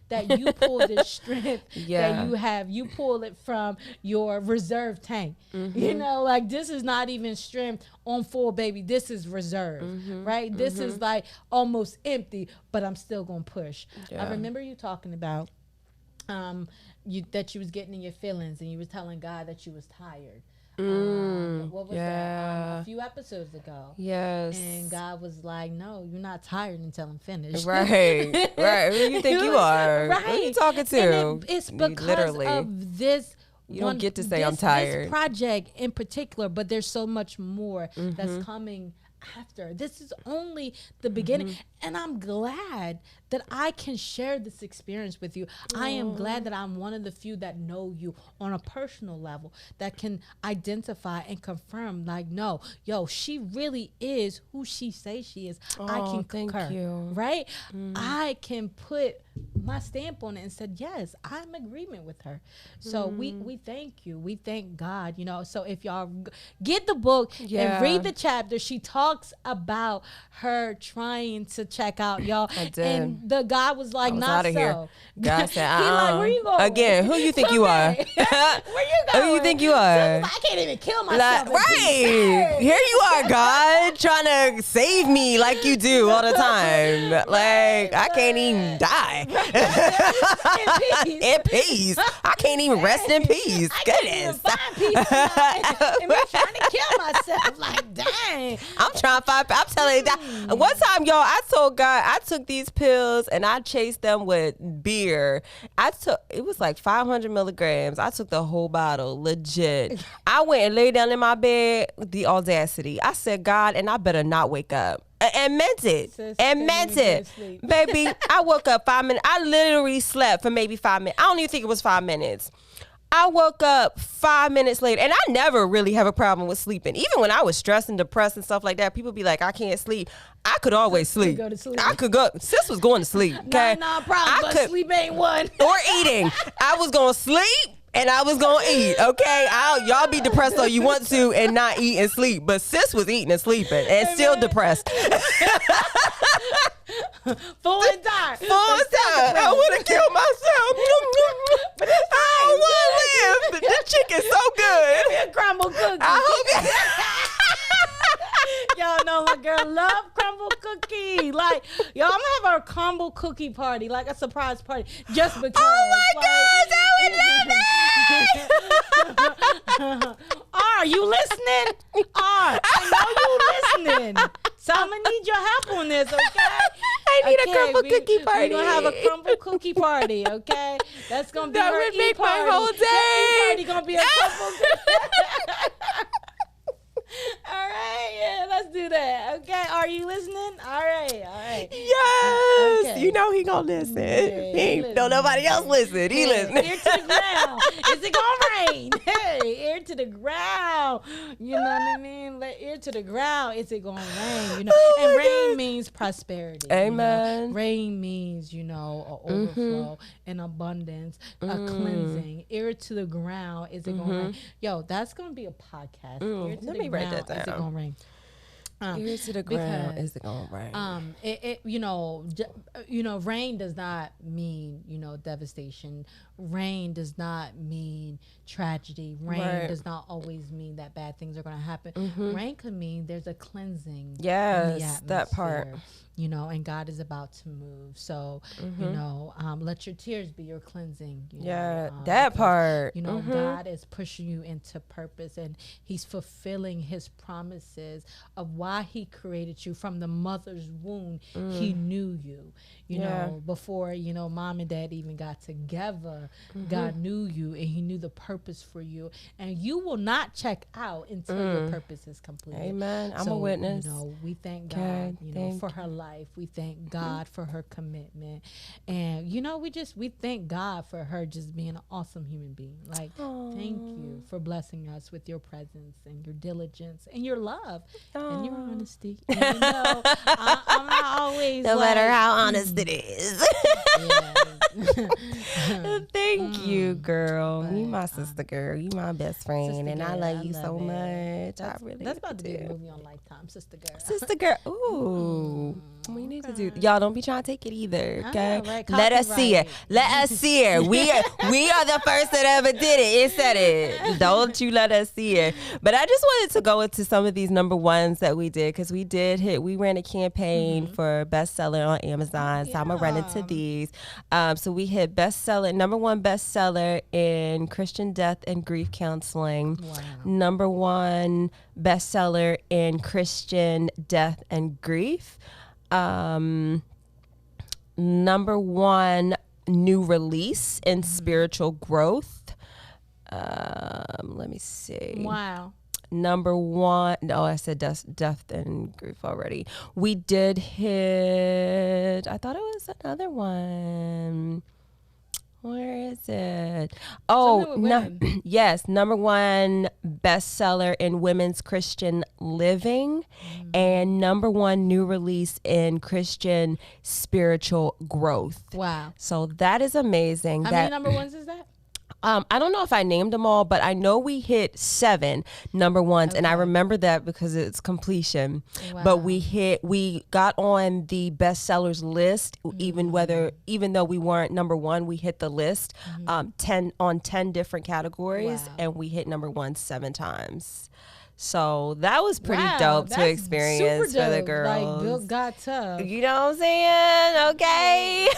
that you pull this strength that you have. You pull it from your reserve tank. You know, like this is not even strength on full, baby. This is reserve, right? This is like almost empty, but I'm still going to push. I remember you talking about that you was getting in your feelings and you was telling God that you was tired. What was that? A few episodes ago. Yes. And God was like, "No, you're not tired until I'm finished." Right. Right. Who do you think you are? Right. Who are you talking to? And it's because of this. You don't get to say I'm tired. This project in particular, but there's so much more that's coming after. This is only the beginning. And I'm glad that I can share this experience with you. I am glad that I'm one of the few that know you on a personal level, that can identify and confirm, like, no, yo, she really is who she says she is. I can concur, right? I can put my stamp on it and said, yes, I'm in agreement with her. So we thank you. We thank God, you know. So if y'all get the book and read the chapter, she talks about her trying to check out, y'all. I did. And the God was like, not so. Here. God said, He like, where you going? Again, who you think you are? Where you going? Who you think you are? I can't even kill myself. Right. Here you are, God, trying to save me like you do all the time. Like, I can't even die. In peace. I can't even rest in peace. Goodness. I can't even find peace. And me trying to kill myself. Like, dang. I'm trying to find, I'm telling you that. One time, y'all, I told God, I took these pills and I chased them with beer. It was like 500 milligrams. I took the whole bottle, legit. I went and laid down in my bed, the audacity. I said, God, and I better not wake up. And meant it. Baby, I woke up 5 minutes. I literally slept for maybe 5 minutes. I don't even think it was 5 minutes. I woke up 5 minutes later, and I never really have a problem with sleeping. Even when I was stressed and depressed and stuff like that, people be like, I can't sleep. I could always sleep. Go to sleep. I could go. Sis was going to sleep. Okay? Not problem, but sleep ain't one. Or eating. I was going to sleep. And I was going to eat, okay? Y'all be depressed all you want to and not eat and sleep. But sis was eating and sleeping and still depressed. Full and tired. I want to kill myself. But I don't want to live. This chicken's so good. Give me a crumble cookie. I hope Y'all know my girl love crumble cookie. Like, y'all, I'm gonna have our crumble cookie party, like a surprise party, just because. Oh my gosh, I would love it. Are you listening? I know you listening. So I'm gonna need your help on this, okay? I need a crumble cookie party. We're gonna have a crumble cookie party, okay? That's gonna be that her would make party. my whole day. Party gonna be a crumble cookie. All right, yeah, let's do that. Okay, are you listening? All right. Yes, okay. You know he gonna listen. Don't nobody else listen. He listening. Ear to the ground. Is it gonna rain? Hey, ear to the ground. You know what I mean? Like, ear to the ground. Is it gonna rain? You know, and rain means prosperity. Amen. You know? Rain means, an overflow, an abundance, a cleansing. Ear to the ground. Is it gonna rain? Yo, that's gonna be a podcast. Ear to Let the me write that ground. Is it down. gonna rain? Ear to the ground. Is it gonna rain? Rain does not mean, devastation. Rain does not mean tragedy. Rain does not always mean that bad things are going to happen. Rain could mean there's a cleansing. Yes, that part. And God is about to move. So, let your tears be your cleansing. That part. God is pushing you into purpose, and he's fulfilling his promises of why why he created you from the mother's womb. He knew you, you know, before, you know, mom and dad even got together. God knew you, and he knew the purpose for you, and you will not check out until your purpose is completed. Amen. I'm a witness. You know, we thank God, you know, for her life. We thank God for her commitment, and you know, we thank God for her just being an awesome human being. Like, thank you for blessing us with your presence and your diligence and your love and your honesty. And, you know, I'm not always no matter how honest it is. Thank you, girl. But, you my sister, girl. You my best friend, and I love you so much. That's about to be a movie on Lifetime, Sister Girl. Sister Girl. Ooh. We need to do. Y'all don't be trying to take it either. Okay, right. Let us see it. Let us see it. We are the first that ever did it. It said it. Don't you let us see it. But I just wanted to go into some of these number ones that we did, because we ran a campaign for bestseller on Amazon. So I'm gonna run into these. So we hit number one bestseller in Christian death and grief counseling. Wow. Number one bestseller in Christian death and grief. Number one new release in spiritual growth. Let me see. Wow. Number one. No, I said death and grief already. We did hit. I thought it was another one. Where is it? Oh, yes. Number one bestseller in women's Christian living, and number one new release in Christian spiritual growth. Wow. So that is amazing. How many number ones is that? I don't know if I named them all, but I know we hit 7 number ones, and I remember that because it's completion. Wow. But we got on the bestsellers list, even though we weren't number one, we hit the list 10 different categories, and we hit number one 7 times. So that was pretty dope to experience for the girls. Like, Bill got tough. You know what I'm saying? Okay.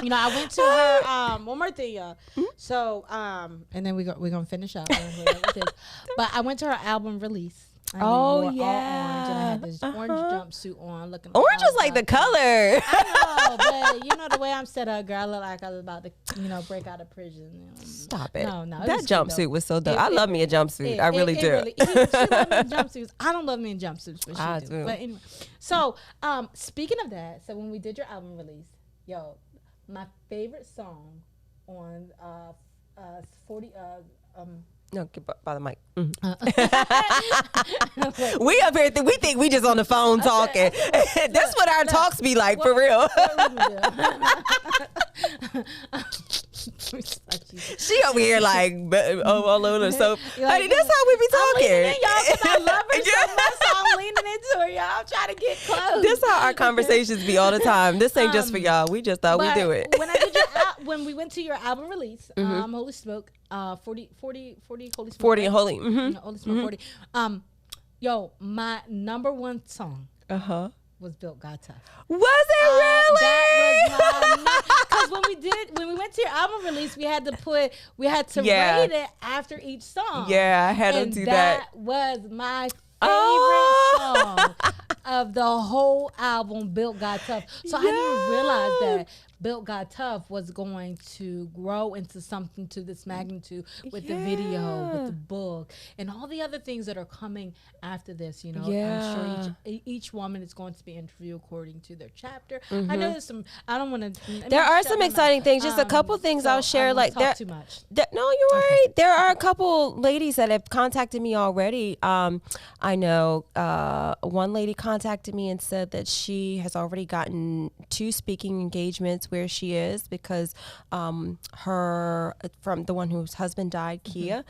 You know, I went to her, one more thing, y'all. So, and then we're going to finish up. But I went to her album release. All orange, and I had this orange jumpsuit on. Orange is like the color. I know, but you know the way I'm set up, girl, I look like I was about to, break out of prison. Stop it. No. That jumpsuit was so dope. I love me a jumpsuit. I really do. She loves me in jumpsuits. I don't love me in jumpsuits, but she do. But anyway, so speaking of that, so when we did your album release, my favorite song on 40 no, get by the mic. We up here, we think we just on the phone talking. That's what our talks be like, for real. She over here like all over. So, honey, that's how we be talking. I love her so much, so I'm leaning into her, y'all. I'm trying to get close. This how our conversations be all the time. This ain't just for y'all. We just thought we'd do it. When we went to your album release, Holy Smoke, 40 Holy Smoke. 40 and Holy. Holy Smoke 40. My number one song. Was Built God Tough. Was it really? That was my, because when we went to your album release, we had to rate it after each song. Yeah, I had to do that. That was my favorite song of the whole album, Built God Tough. So I didn't realize that Built God Tough was going to grow into something to this magnitude with the video, with the book, and all the other things that are coming after this. I'm sure each woman is going to be interviewed according to their chapter. I know there's some. I don't want to. There are some exciting things. Just a couple things I'll share. Like that. Too much. No, you're right. There are a couple ladies that have contacted me already. I know one lady contacted me and said that she has already gotten 2 speaking engagements where she is, because from the one whose husband died, Kia,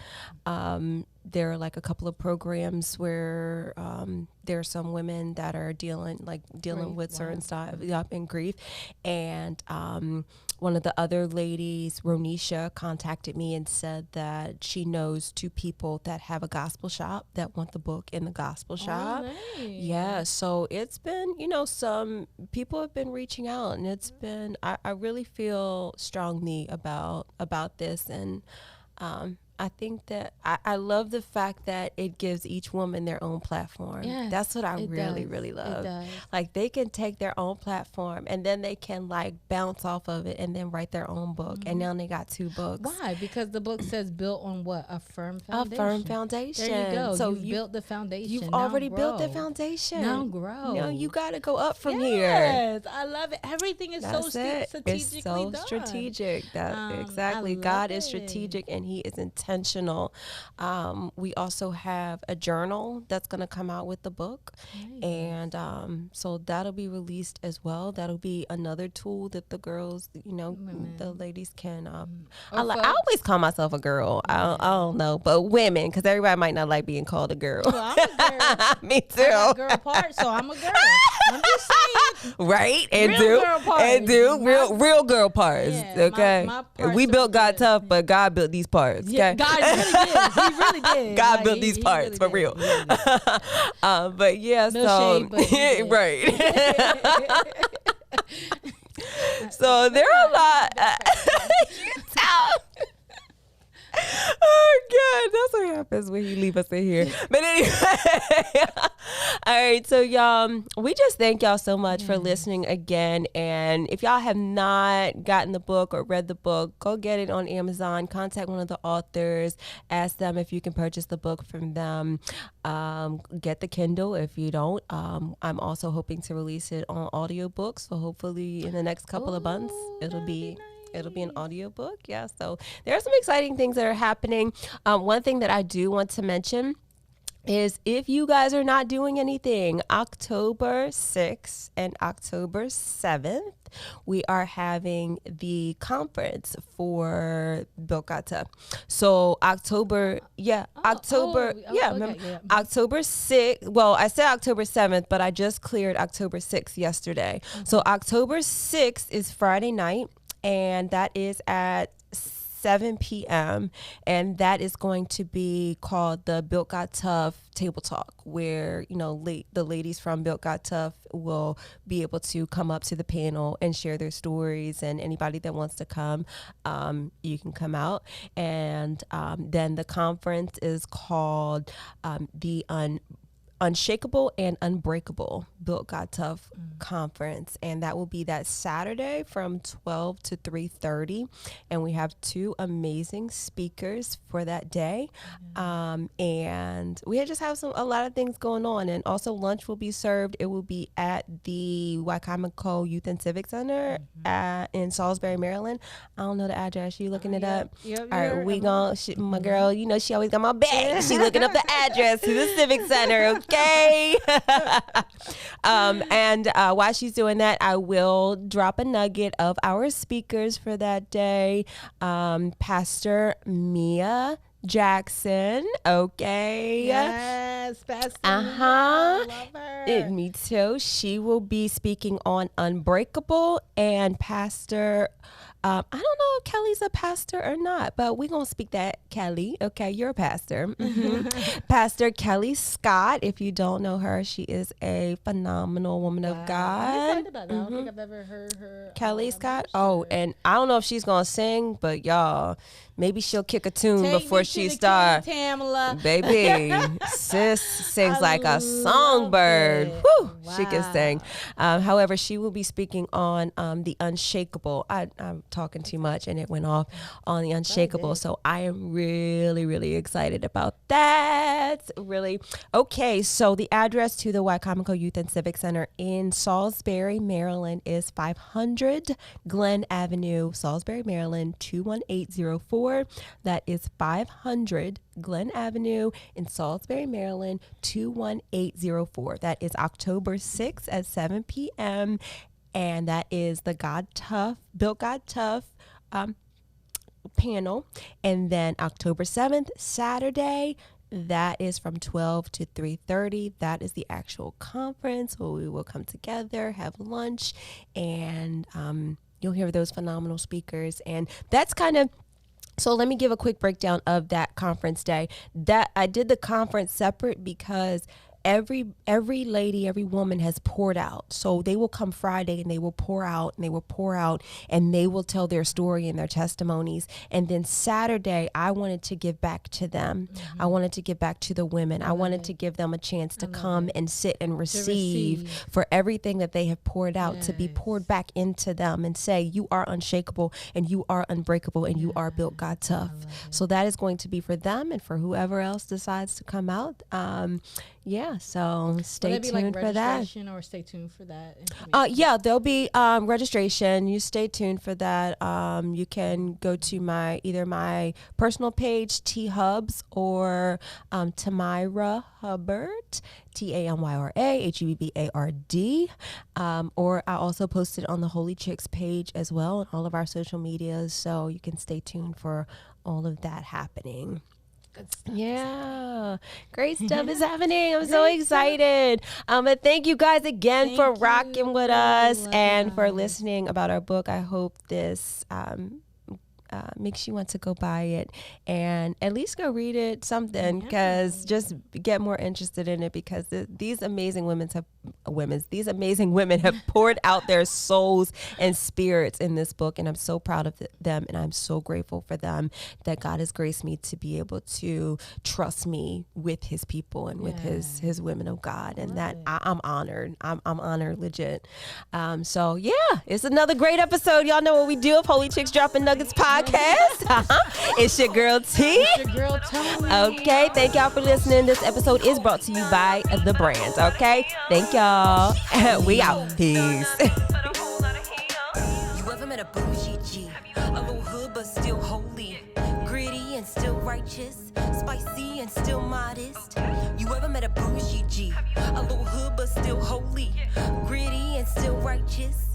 there are like a couple of programs where there are some women that are dealing with certain stuff in grief, and one of the other ladies, Ronisha, contacted me and said that she knows 2 people that have a gospel shop that want the book in the gospel shop. Nice. Yeah, so it's been, some people have been reaching out, and it's been, I really feel strongly about this, and I think that I love the fact that it gives each woman their own platform. Yes, that's what I really, does. really love. It does. Like they can take their own platform and then they can like bounce off of it and then write their own book. And now they got 2 books. Why? Because the book says built on what? A firm foundation. A firm foundation. There you go. So You've built the foundation. You've Now already built the grow. foundation. Now grow. No, you got to go up from here. Yes, I love it. Everything is That's so it. strategically It's so done. strategic. Exactly. I love God is it. strategic and he is intentional. We also have a journal that's going to come out with the book. Nice. And so that'll be released as well. That'll be another tool that the girls, the ladies can. I always call myself a girl. I don't know, but women, because everybody might not like being called a girl. Well, I'm a girl. Me too. I got girl parts, so I'm a girl. I'm just saying. Right? And Real girl parts. real girl parts. Yeah, okay. my parts we built God good. tough, but God built these parts. Okay. Yeah, God really did. He really did. God built these parts really for did. real. He really did. But yeah, No so shade, but he did. right. So there are a lot. You can tell. Oh God, that's what happens when he leave us in here. But anyway, all right. So y'all, we just thank y'all so much for listening again. And if y'all have not gotten the book or read the book, go get it on Amazon. Contact one of the authors. Ask them if you can purchase the book from them. Get the Kindle if you don't. I'm also hoping to release it on audiobooks. So hopefully in the next couple of months, it'll be an audiobook. Yeah. So there are some exciting things that are happening. One thing that I do want to mention is if you guys are not doing anything, October 6th and October 7th, we are having the conference for Built God Tough. So October 6th. Well, I said October 7th, but I just cleared October 6th yesterday. So October 6th is Friday night. And that is at 7 p.m. And that is going to be called the Built God Tough Table Talk, where, the ladies from Built God Tough will be able to come up to the panel and share their stories. And anybody that wants to come, you can come out. And then the conference is called the Unshakable and Unbreakable Built God Tough Conference, and that will be that Saturday from 12 to 3:30, and we have 2 amazing speakers for that day, and we just have a lot of things going on, and also lunch will be served. It will be at the Wycomico Youth and Civic Center in Salisbury, Maryland. I don't know the address. You looking it up? All right, we gonna my girl. She always got my back. She looking up the address to the Civic Center. Okay. And while she's doing that, I will drop a nugget of our speakers for that day. Pastor Mia Jackson. Okay. Yes, Pastor Mia. I love her. Me too. She will be speaking on Unbreakable, and Pastor I don't know if Kelly's a pastor or not, but we're going to speak that, Kelly. Okay, you're a pastor. Pastor Kelly Scott. If you don't know her, she is a phenomenal woman of God. I'm excited about that. I don't think I've ever heard her. Kelly Scott. Oh, and I don't know if she's going to sing, but y'all, maybe she'll kick a tune before she starts. Tamala. Baby, sis sings like a songbird. Whew, Wow. She can sing. However, she will be speaking on the Unshakable. I'm talking too much and it went off on the Unshakable. So I am really, really excited about that. Really. Okay, so the address to the Wycomico Youth and Civic Center in Salisbury, Maryland is 500 Glen Avenue, Salisbury, Maryland, 21804. That is 500 Glen Avenue in Salisbury, Maryland, 21804. That is October 6th at 7 p.m. And that is the Built God Tough panel. And then October 7th, Saturday, that is from 12 to 3:30. That is the actual conference where we will come together, have lunch, and you'll hear those phenomenal speakers. And that's kind of, so let me give a quick breakdown of that conference day. That I did the conference separate because every lady, every woman has poured out. So they will come Friday and they will pour out and they will pour out and they will tell their story and their testimonies. And then Saturday, I wanted to give back to them. I wanted to give back to the women. I wanted to give them a chance to come and sit and receive for everything that they have poured out, to be poured back into them and say, you are unshakable and you are unbreakable and you are built God tough. So that is going to be for them and for whoever else decides to come out. So stay tuned for that. Or stay tuned for that. There'll be registration. You stay tuned for that. You can go to either my personal page, T Hubs, or Tamyra Hubbard, TAMYRA HUBBARD. Or I also posted on the Holy Chicks page as well on all of our social medias, so you can stay tuned for all of that happening. Yeah, great stuff is happening. I'm so excited. But thank you guys again for rocking with us and for listening about our book. I hope this makes you want to go buy it and at least go read it, something, because just get more interested in it, because these amazing women have poured out their souls and spirits in this book, and I'm so proud of them, and I'm so grateful for them that God has graced me to be able to trust me with his people and with his women of God, and that I'm honored. I'm honored, legit. It's another great episode. Y'all know what we do of Holy Chicks Dropping Nuggets podcast. It's your girl T. It's your girl Tony. Okay, thank y'all for listening. This episode is brought to you by The Brands. Okay, thank y'all. We out. Peace. You ever met a bougie G? A little hood but still holy, gritty and still righteous, spicy and still modest. You ever met a bougie G? A little hood but still holy, gritty and still righteous.